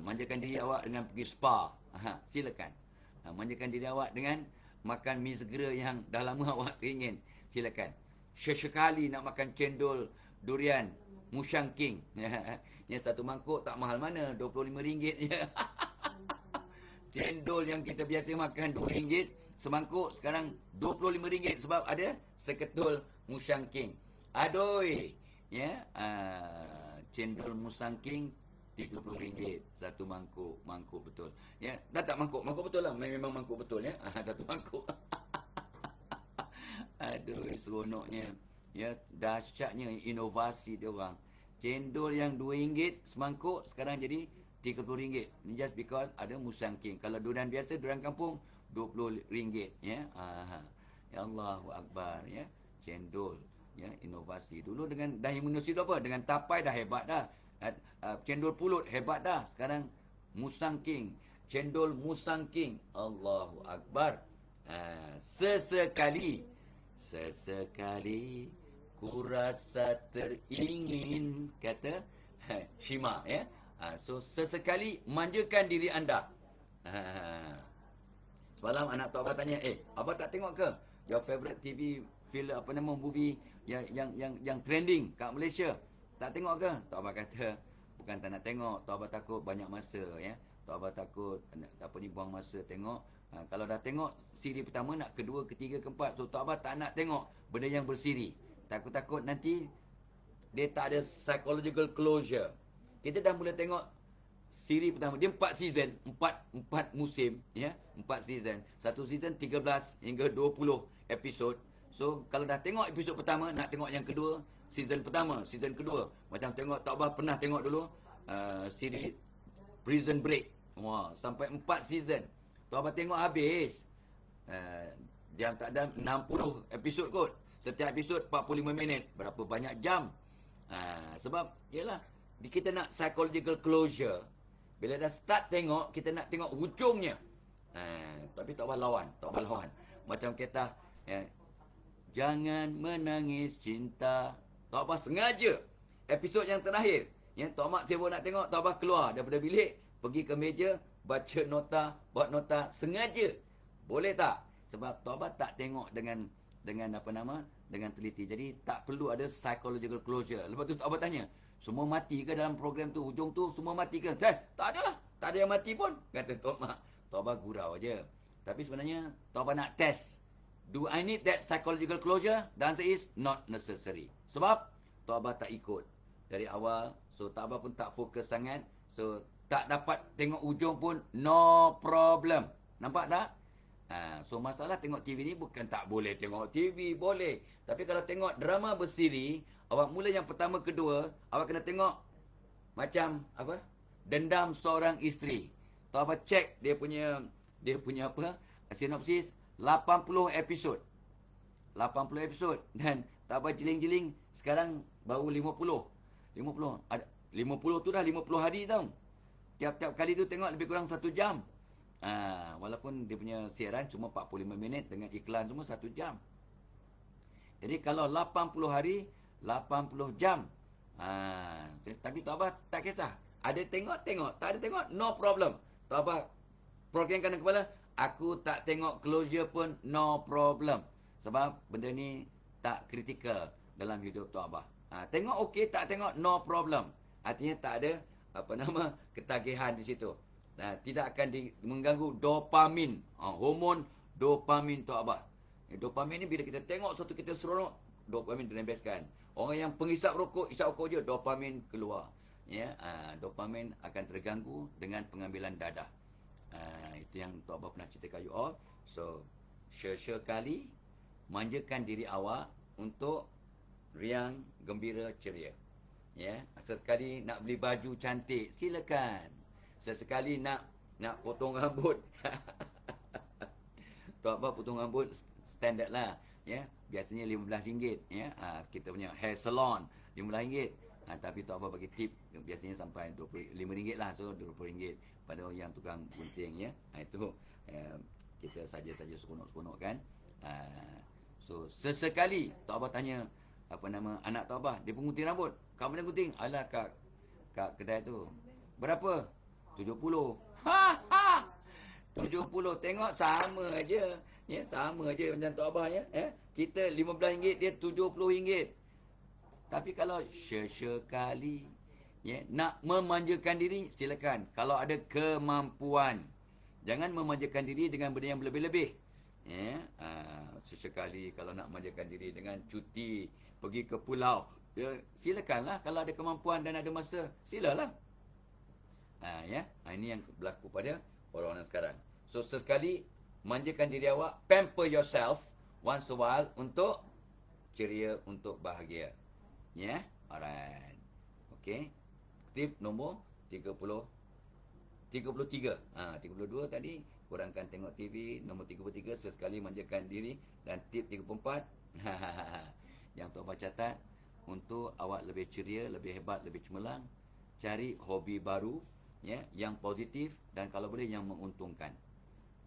manjakan diri awak dengan pergi spa, silakan. Manjakan diri awak dengan makan mi segera yang dah lama awak teringin, silakan. Sesekali nak makan cendol durian Mushang King. Yang satu mangkuk tak mahal mana, RM25 je. Cendol yang kita biasa makan RM2 semangkuk, sekarang RM25 sebab ada seketul Mushang King. Aduh, ya. Cendol Mushang King RM30 satu mangkuk. Mangkuk betul, ya. Dah tak mangkuk betul lah. Memang mangkuk betul, ya. Satu mangkuk. Aduh, seronoknya, ya. Dahsyatnya inovasi dia orang. Cendol yang RM2 semangkuk sekarang jadi RM30. Ni just because ada Mushang King. Kalau durian biasa, durian kampung, RM20, ya. Ya Allahu Akbar, ya. Cendol, ya, inovasi. Dulu dengan dahi manusia tu apa? Dengan tapai dah hebat dah. Cendol pulut hebat dah. Sekarang Mushang King. Cendol Mushang King. Allahu Akbar. Sesekali ku rasa teringin, kata Shima, ya. So sesekali manjakan diri anda. Semalam anak Tok Abah tanya, Abah tak tengok ke your favorite TV film, movie yang trending kat Malaysia? Tak tengok ke? Tok Abah kata, bukan tak nak tengok, Tok Abah takut banyak masa, ya. Tok Abah takut buang masa tengok. Kalau dah tengok siri pertama, nak kedua, ketiga, keempat, so Tok Abah tak nak tengok benda yang bersiri. Takut-takut nanti dia tak ada psychological closure. Kita dah mula tengok siri pertama. Dia 4 season, 4 musim, ya. 4 season. Satu season 13 hingga 20 episod. So, kalau dah tengok episod pertama, nak tengok yang kedua, season pertama, season kedua. Macam tengok Tok Bah pernah tengok dulu siri Prison Break. Wah, sampai 4 season. Tok Bah tengok habis. Yang tak ada 60 episod kot. Setiap episod 45 minit. Berapa banyak jam. Sebab, yelah, kita nak psychological closure. Bila dah start tengok, kita nak tengok hujungnya. Tapi Tok Bah lawan. Macam kata, jangan menangis cinta. Tok Bah sengaja. Episod yang terakhir. Yang Tok Mak sibuk nak tengok, Tok Bah keluar daripada bilik. Pergi ke meja, baca nota, buat nota. Sengaja. Boleh tak? Sebab Tok Bah tak tengok dengan dengan teliti. Jadi tak perlu ada psychological closure. Lepas tu Tok Bah tanya, semua mati ke dalam program tu? Hujung tu semua mati ke? Tak ada lah. Tak ada yang mati pun. Kata Tok Mak. Tok Bah gurau je. Tapi sebenarnya Tok Bah nak test. Do I need that psychological closure? The answer is not necessary. Sebab Tok Bah tak ikut dari awal. So Tok Bah pun tak fokus sangat. So tak dapat tengok ujung pun, no problem. Nampak tak? So masalah tengok TV ni bukan tak boleh tengok TV, boleh. Tapi kalau tengok drama bersiri, awak mula yang pertama kedua, awak kena tengok macam apa? Dendam Seorang Isteri. Tok Bah check dia punya apa? Sinopsis 80 episod. 80 episod dan Tok Bah jeling-jeling sekarang baru 50. 50. Ada 50 tu dah 50 hari tau. Tiap-tiap kali tu tengok lebih kurang 1 jam. Walaupun dia punya siaran cuma 45 minit dengan iklan semua 1 jam. Jadi kalau 80 hari, 80 jam. Tapi Tok Bah tak kisah. Ada tengok, tak ada tengok, no problem. Tok Bah programkan kepala, aku tak tengok closure pun no problem. Sebab benda ni tak kritikal dalam hidup Tok Bah. Tengok okey, tak tengok no problem. Artinya tak ada ketagihan di situ. Tidak akan mengganggu dopamin. Hormon dopamin Tok Bah. Dopamin ni bila kita tengok satu kita seronok, dopamin dirembeskan. Orang yang penghisap rokok, isap rokok je, dopamin keluar. Ya, dopamin akan terganggu dengan pengambilan dadah. Itu yang Tok Bah pernah ceritakan you all. So, sekali manjakan diri awak untuk riang, gembira, ceria. Ya, sesekali nak beli baju cantik, silakan. Sesekali nak potong rambut. Tok Bah potong rambut standard lah, ya. Biasanya RM15, ya. Kita punya hair salon RM15. Tapi Tok Bah bagi tip biasanya sampai RM25 lah, so RM20 pada yang tukang gunting, ya. Itu kita saja-saja seronok-seronok kan. So sesekali Tok Bah tanya anak Tok Bah, dia pun gunting rambut. Kau mana gunting? Alah kat kedai tu. Berapa? 70. 70. Tengok sama aja. Ya, sama aja macam Tok Bah, ya. Kita RM15, dia RM70. Tapi kalau sesekali, ya, nak memanjakan diri, silakan. Kalau ada kemampuan. Jangan memanjakan diri dengan benda yang berlebih-lebih. Ya, sesekali kalau nak memanjakan diri dengan cuti, pergi ke pulau, ya, silakanlah. Kalau ada kemampuan dan ada masa, silalah. Ya, ini yang berlaku pada orang-orang sekarang. So sesekali manjakan diri awak, pamper yourself once a while untuk ceria, untuk bahagia. Ya, alright. Okey. Tip nombor 33. 32 tadi, kurangkan tengok TV. Nombor 33, sesekali manjakan diri. Dan tip 34, yang Tok Bah catat, untuk awak lebih ceria, lebih hebat, lebih cemerlang, cari hobi baru, ya, yang positif dan kalau boleh yang menguntungkan.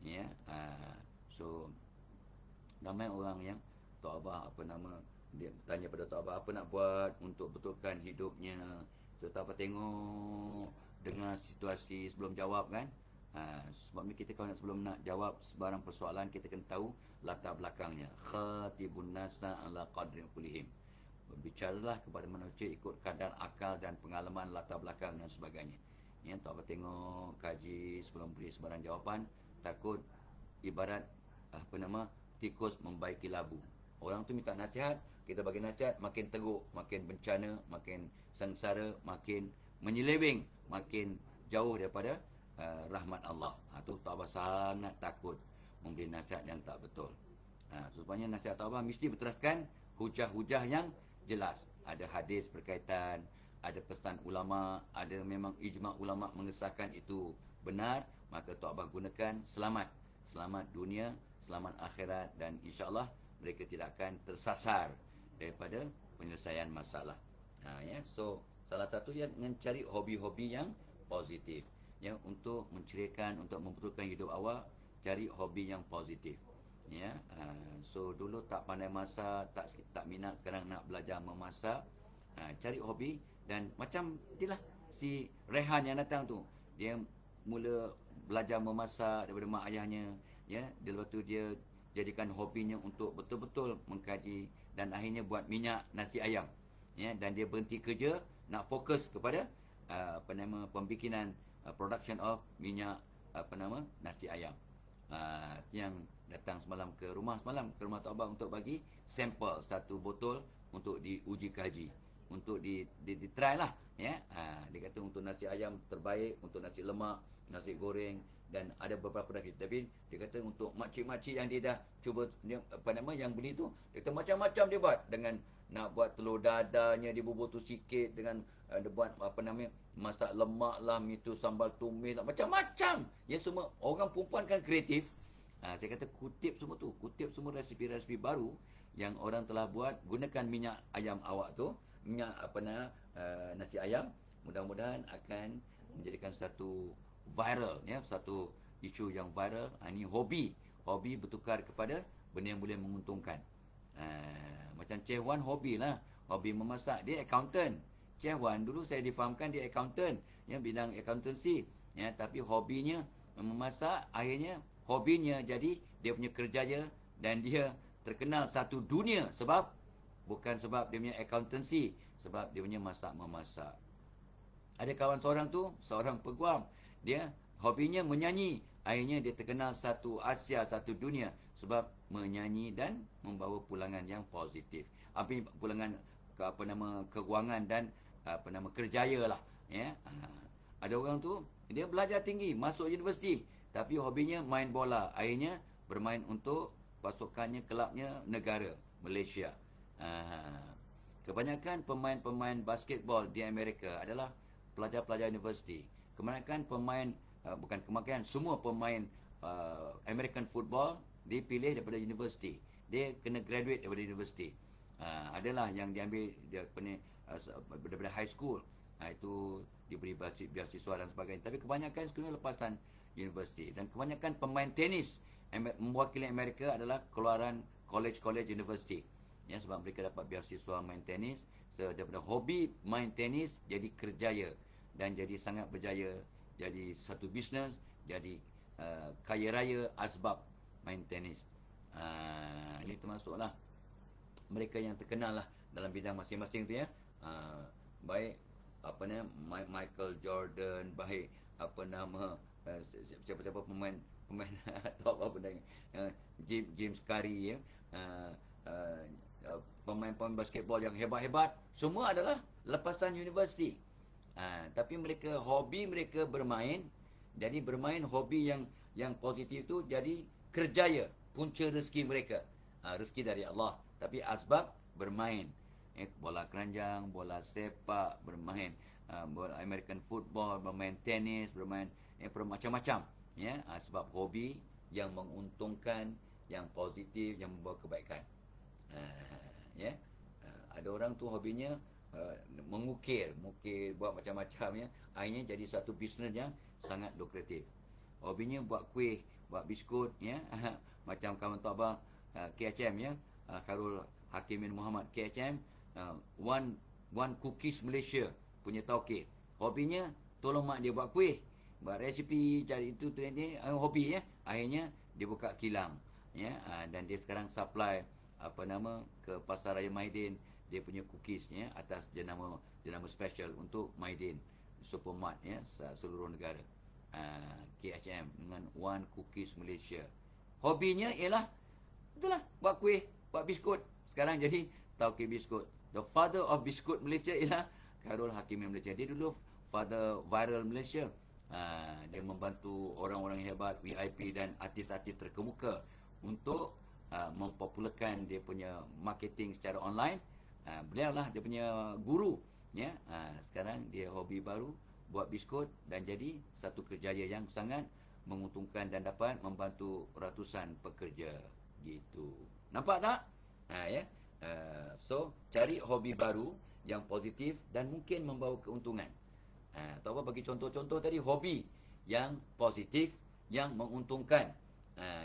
Ya, so ramai orang yang Tok Bah dia tanya pada Tok Bah apa nak buat untuk betulkan hidupnya. So Tok Bah tengok, dengar situasi sebelum jawab kan. Sebab ni kita kalau sebelum nak jawab sebarang persoalan, kita kena tahu latar belakangnya. Khatibun nasa ala qadri kulihim. Bicaralah kepada manusia ikut kadar akal dan pengalaman, latar belakang dan sebagainya. Ya, Tok Bah tengok, kaji sebelum beri sebarang jawapan. Takut ibarat tikus membaiki labu. Orang tu minta nasihat, kita bagi nasihat, makin teruk, makin bencana, makin sengsara, makin menyeleweng, makin jauh daripada rahmat Allah. Tu Tok Abah sangat takut memberi nasihat yang tak betul. Sebenarnya nasihat Tok Abah mesti berteraskan hujah-hujah yang jelas. Ada hadis berkaitan, ada pesan ulama, ada memang ijma' ulama mengesahkan itu benar, maka Tok Abah gunakan selamat. Selamat dunia, selamat akhirat, dan insya-Allah mereka tidak akan tersasar daripada penyelesaian masalah. So salah satu yang mencari hobi-hobi yang positif, untuk menceriakan, untuk membetulkan hidup awak, cari hobi yang positif. So dulu tak pandai masak, tak minat, sekarang nak belajar memasak. Cari hobi, dan macam itulah si Rehan yang datang tu, dia mula belajar memasak daripada mak ayahnya, lepas tu dia jadikan hobinya untuk betul-betul mengkaji, dan akhirnya buat minyak nasi ayam, dan dia berhenti kerja, nak fokus kepada pembikinan production of minyak nasi ayam. Yang datang semalam ke rumah Tok Abah untuk bagi sampel satu botol untuk diuji kaji, untuk di try lah, Dia kata untuk nasi ayam terbaik, untuk nasi lemak, nasi goreng, dan ada beberapa lagi. Tapi dia kata untuk makcik-makcik yang dia dah cuba, yang beli tu, dia kata macam-macam dia buat, dengan nak buat telur dadanya dia bubur tu sikit, dengan dia buat masak lemak lah, itu sambal tumis lah, macam-macam. Semua orang perempuan kan kreatif. Saya kata kutip semua resipi-resipi baru yang orang telah buat, gunakan minyak ayam awak tu, minyak nasi ayam. Mudah-mudahan akan menjadikan satu viral, satu isu yang viral. Ini hobi bertukar kepada benda yang boleh menguntungkan. Macam Cik Wan hobi lah, hobi memasak. Dia accountant. Cik Wan dulu saya difahamkan dia accountant, bidang accountancy, tapi hobinya memasak, akhirnya hobinya jadi dia punya kerjaya, dan dia terkenal satu dunia sebab bukan sebab dia punya accountancy, sebab dia punya masak-memasak. Ada kawan seorang peguam, dia hobinya menyanyi, akhirnya dia terkenal satu Asia, satu dunia, sebab menyanyi dan membawa pulangan yang positif. Pulangan keuangan dan kerjaya lah. Ada orang tu, dia belajar tinggi, masuk universiti, tapi hobinya main bola, akhirnya bermain untuk pasukannya, kelabnya negara Malaysia. Kebanyakan pemain-pemain basketball di Amerika adalah pelajar-pelajar universiti. Semua pemain American football dipilih daripada universiti. Dia kena graduate daripada universiti. Adalah yang diambil daripada high school. Itu diberi beasiswa dan sebagainya. Tapi kebanyakan sebenarnya lepasan universiti. Dan kebanyakan pemain tenis mewakili Amerika adalah keluaran college university. Sebab mereka dapat beasiswa main tenis. So, daripada hobi main tenis jadi kerjaya, dan jadi sangat berjaya, jadi satu bisnes, jadi kaya raya asbab main tenis. Ini termasuklah mereka yang terkenal lah dalam bidang masing-masing tu, baik Michael Jordan, baik siapa-siapa pemain top James Curry, pemain-pemain basketball yang hebat-hebat, semua adalah lepasan universiti. Tapi hobi mereka bermain. Jadi bermain, hobi yang positif tu jadi kerjaya, punca rezeki mereka. Rezeki dari Allah, tapi asbab bermain. Bola keranjang, bola sepak, bermain bola American football, bermain tenis, bermain macam-macam. Sebab hobi yang menguntungkan, yang positif, yang membawa kebaikan. Ada orang tu hobinya mengukir, buat macam-macam, akhirnya jadi satu bisnes yang sangat lukratif. Hobinya buat kuih, buat biskut, macam kawan Tok Abah KHM, Khairul Hakimin Muhammad KHM, One Cookies Malaysia punya taukid. Hobinya tolong mak dia buat kuih, buat resipi, cari itu training, hobi, akhirnya dia buka kilang, dan dia sekarang supply ke Pasar Raya Maidin dia punya cookies, atas jenama special untuk Maidin Supermart, seluruh negara. KHM dengan One Cookies Malaysia. Hobinya ialah itulah buat kuih, buat biskut. Sekarang jadi Tauki Biskut. The father of biskut Malaysia ialah Khairul Hakimin Malaysia. Dia dulu father viral Malaysia. Dia membantu orang-orang hebat, VIP dan artis-artis terkemuka untuk mempopularkan dia punya marketing secara online. Beliau lah dia punya guru, ya. Sekarang dia hobi baru buat biskut dan jadi satu kerjaya yang sangat menguntungkan dan dapat membantu ratusan pekerja gitu. Nampak tak? Ya. So cari hobi baru yang positif dan mungkin membawa keuntungan. Tahu apa, bagi contoh-contoh tadi, hobi yang positif, yang menguntungkan,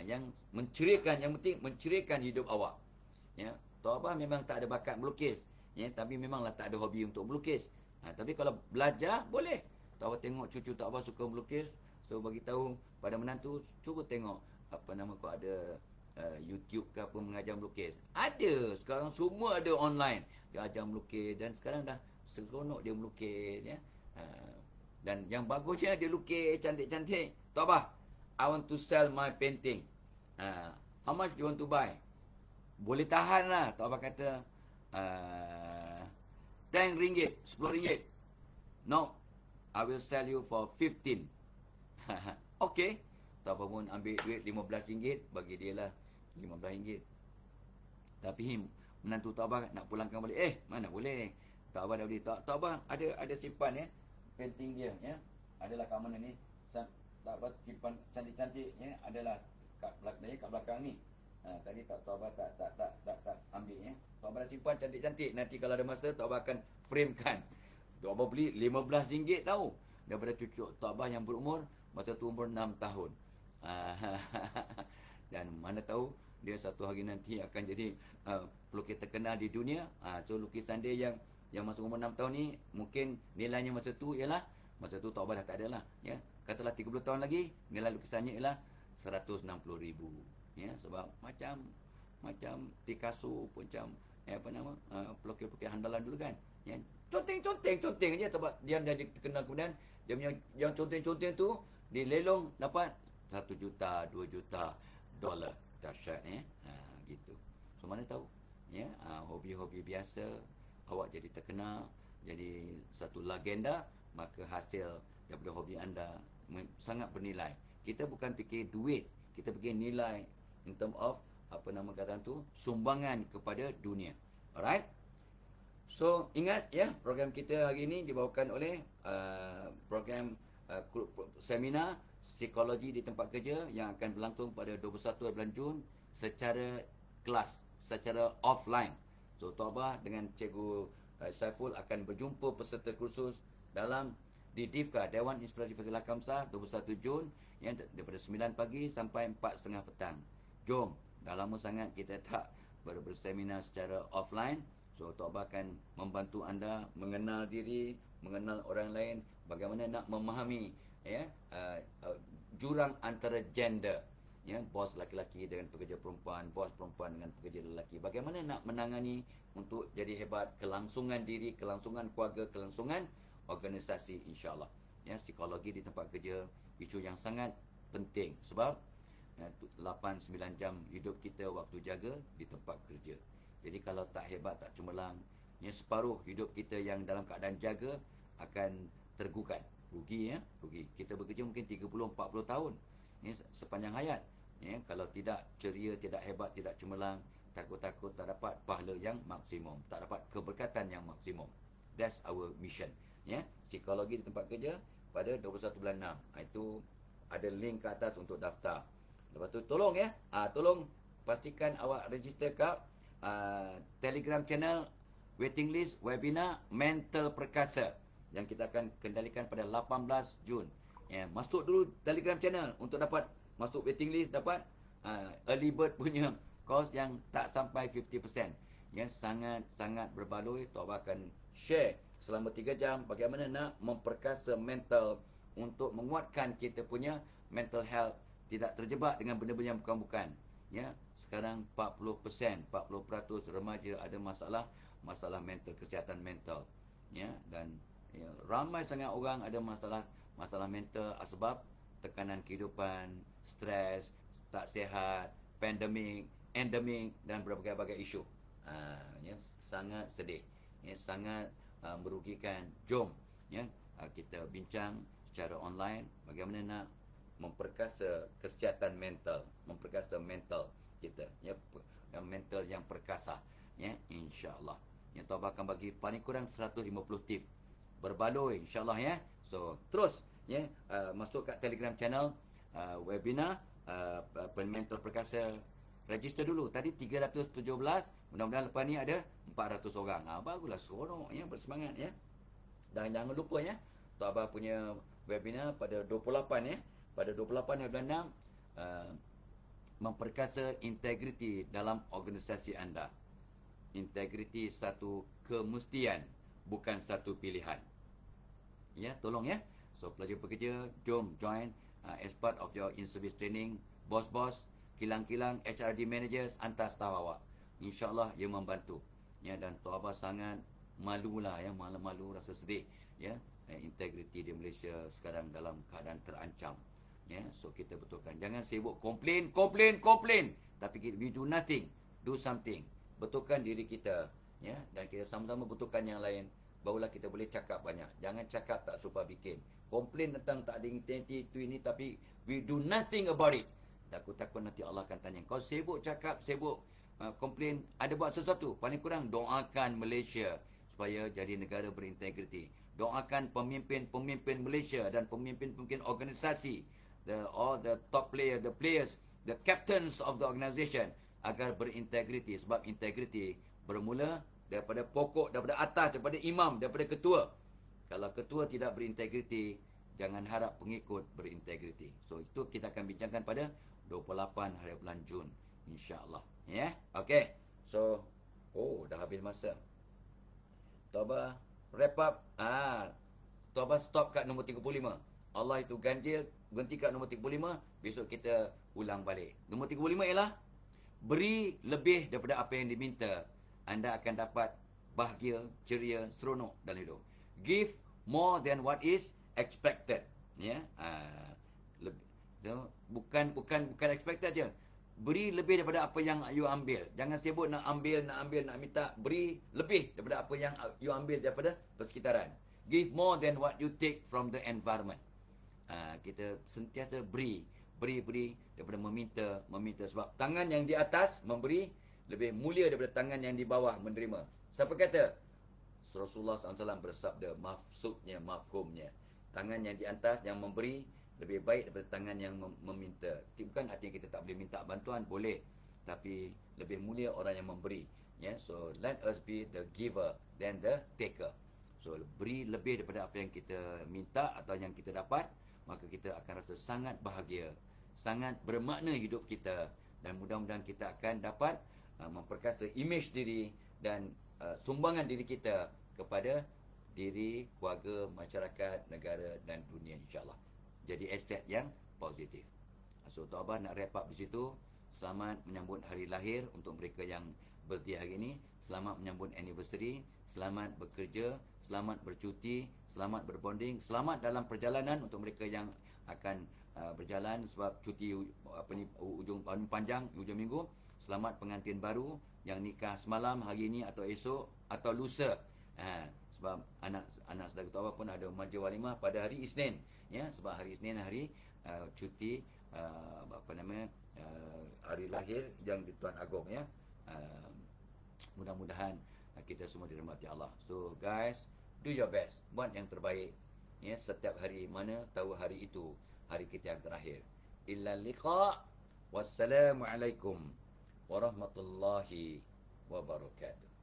yang menceriakan, yang penting menceriakan hidup awak. Ya, Tahu apa, memang tak ada bakat melukis, ya, tapi memanglah tak ada hobi untuk melukis. Tapi kalau belajar boleh. Tahu apa, tengok cucu tak apa suka melukis, so bagi tahu pada menantu, cuba tengok apa nama kau ada YouTube ke apa mengajar melukis. Ada sekarang, semua ada online dia ajar melukis dan sekarang dah seronok dia melukis, ya. Dan yang bagusnya dia lukis cantik-cantik. Tahu apa? I want to sell my painting. How much do you want to buy? Boleh tahan lah. Tahu apa kata? RM10, RM10. No, I will sell you for 15. Okay. Tahu apa pun ambil duit RM15, bagi dia lah RM15. Tapi menantu tak apa nak pulangkan balik. Mana boleh. Tak apa dah beli. Tak apa, ada simpan, ya. Painting dia, ya. Adalah kat mana ni? Tak apa, simpan cantik-cantik, ya. Adalah kat belakang ni. Tadi tak tahu apa tak ambil, ya. Tak apa dah simpan cantik-cantik. Nanti kalau ada masa tak apa akan framekan. Tak apa beli RM15 tahu. Daripada cucu tak apa yang berumur masa tu umur 6 tahun. Dan mana tahu dia satu hari nanti akan jadi pelukis terkenal di dunia. So lukisan dia yang masa umur 6 tahun ni, mungkin nilainya masa tu ialah, masa tu tak apa dah tak ada lah, ya. Katalah 30 tahun lagi, nilai lukisannya ialah RM160,000, ya. Sebab macam Picasso, macam apa nama pelukis-pelukis handalan dulu kan, ya. Conteng aja sebab dia jadi terkenal, kemudian dia punya yang conteng tu dilelong dapat 1 juta, 2 juta dolar. Dahsyat, gitu. So mana tahu, ya, hobi-hobi biasa awak jadi terkenal, jadi satu legenda, maka hasil daripada hobi anda sangat bernilai. Kita bukan fikir duit, kita fikir nilai in term of apa nama kata tu, sumbangan kepada dunia. Alright? So ingat, ya, program kita hari ini dibawakan oleh program seminar psikologi di tempat kerja yang akan berlangsung pada 21 bulan Jun secara kelas, secara offline. So Tok Abah dengan Cikgu Saiful akan berjumpa peserta kursus di DIFKA, Dewan Inspirasi Fasilah Kamsah, 21 Jun, yang daripada 9 pagi sampai 4.30 petang. Jom, dah lama sangat kita tak berseminar secara offline. So Tok Abah akan membantu anda mengenal diri, mengenal orang lain, bagaimana nak memahami, ya, jurang antara gender, ya, bos laki-laki dengan pekerja perempuan, bos perempuan dengan pekerja lelaki. Bagaimana nak menangani untuk jadi hebat, kelangsungan diri, kelangsungan keluarga, kelangsungan organisasi, insya-Allah. Ya, psikologi di tempat kerja isu yang sangat penting sebab 8-9 jam hidup kita waktu jaga di tempat kerja. Jadi kalau tak hebat, tak cemerlang, ya, separuh hidup kita yang dalam keadaan jaga akan tergugat. Rugi, ya, rugi. Kita bekerja mungkin 30-40 tahun, ya, sepanjang hayat. Ya, kalau tidak ceria, tidak hebat, tidak cemerlang, takut-takut tak dapat pahala yang maksimum, tak dapat keberkatan yang maksimum. That's our mission, ya. Psikologi di tempat kerja pada 21 bulan 6. Itu ada link ke atas untuk daftar. Lepas tu tolong, ya, tolong pastikan awak register kat Telegram channel waiting list webinar Mental Perkasa yang kita akan kendalikan pada 18 Jun. Ya, masuk dulu Telegram channel untuk dapat masuk waiting list, dapat early bird punya course yang tak sampai 50%. Ya, sangat berbaloi. Tok Abah akan share selama 3 jam bagaimana nak memperkasa mental untuk menguatkan kita punya mental health, tidak terjebak dengan benda-benda yang bukan-bukan. Ya, sekarang 40% remaja ada masalah mental, kesihatan mental. Ya, dan ya, ramai sangat orang ada masalah mental sebab tekanan kehidupan, stres, tak sihat, pandemik, endemik dan berbagai-bagai isu. Ya, sangat sedih, ya, sangat merugikan. Jom, ya, kita bincang secara online bagaimana nak memperkasa kesihatan mental, memperkasa mental kita, ya, mental yang perkasa, ya, insya-Allah. Yang Tuan akan bagi paling kurang 150 tip berbaloi, insya-Allah, ya. So terus, ya, masuk kat Telegram channel webinar mental perkasa. Register dulu. Tadi 317, mudah-mudahan lepas ni ada 400 orang. Baguslah, seronok, ya, bersemangat, ya. Dan jangan lupa, ya, Tok Abah punya webinar pada 28, ya. Pada 28 bulan 6, memperkasa integriti dalam organisasi anda. Integriti satu kemestian, bukan satu pilihan. Ya, tolong, ya. So, pelajar pekerja, jom join as part of your in-service training. Bos-bos, kilang-kilang, HRD managers, hantar staf awak. InsyaAllah ia membantu. Ya, dan Tok Abah sangat malulah, ya, malu-malu, rasa sedih, ya. Integriti di Malaysia sekarang dalam keadaan terancam. Ya, so kita betulkan. Jangan sibuk komplain. Tapi we do nothing. Do something. Betulkan diri kita, ya, dan kita sama-sama betulkan yang lain. Barulah kita boleh cakap banyak. Jangan cakap tak serupa bikin. Komplain tentang tak ada identiti itu ini, tapi we do nothing about it. Takut-takut nanti Allah akan tanya. Kau sibuk cakap, sibuk komplain, ada buat sesuatu? Paling kurang doakan Malaysia supaya jadi negara berintegriti. Doakan pemimpin-pemimpin Malaysia dan pemimpin-pemimpin organisasi, all the top players, the captains of the organisation, agar berintegriti. Sebab integriti bermula daripada pokok, daripada atas, daripada imam, daripada ketua. Kalau ketua tidak berintegriti, jangan harap pengikut berintegriti. So, itu kita akan bincangkan pada 28 hari bulan Jun, insya-Allah. Ya, okey. So, dah habis masa. Toba wrap up. Toba stop kat nombor 35. Allah itu ganjil, berhenti kat nombor 35, besok kita ulang balik. Nombor 35 ialah beri lebih daripada apa yang diminta, anda akan dapat bahagia, ceria, seronok dalam hidup. Give more than what is expected. Ya. So, bukan expected je. Beri lebih daripada apa yang you ambil. Jangan sibuk nak ambil, nak minta. Beri lebih daripada apa yang you ambil daripada persekitaran. Give more than what you take from the environment. Kita sentiasa beri daripada meminta. Sebab tangan yang di atas memberi lebih mulia daripada tangan yang di bawah menerima. Siapa kata? Rasulullah SAW bersabda, mafhumnya. Tangan yang di atas yang memberi lebih baik daripada tangan yang meminta. Bukan artinya kita tak boleh minta bantuan, boleh. Tapi lebih mulia orang yang memberi. Ya, so let us be the giver than the taker. So beri lebih daripada apa yang kita minta atau yang kita dapat, maka kita akan rasa sangat bahagia, sangat bermakna hidup kita, dan mudah-mudahan kita akan dapat memperkasa imej diri dan sumbangan diri kita kepada diri, keluarga, masyarakat, negara dan dunia, insya-Allah. Jadi aset yang positif. So, Tok Abah nak wrap up di situ. Selamat menyambut hari lahir untuk mereka yang birthday hari ini. Selamat menyambut anniversary. Selamat bekerja, selamat bercuti, selamat berbonding, selamat dalam perjalanan untuk mereka yang akan berjalan sebab cuti ujung panjang, ujung minggu. Selamat pengantin baru yang nikah semalam, hari ini atau esok atau lusa. Sebab anak saudara Tok Abah pun ada majlis walimah pada hari Isnin, ya, sebab hari Isnin hari cuti hari lahir yang di Tuan Agong, ya. Mudah-mudahan kita semua dirahmati Allah. So guys, do your best, buat yang terbaik, ya. Setiap hari, mana tahu hari itu hari kita yang terakhir. Illa liqa. Wassalamualaikum warahmatullahi wabarakatuh.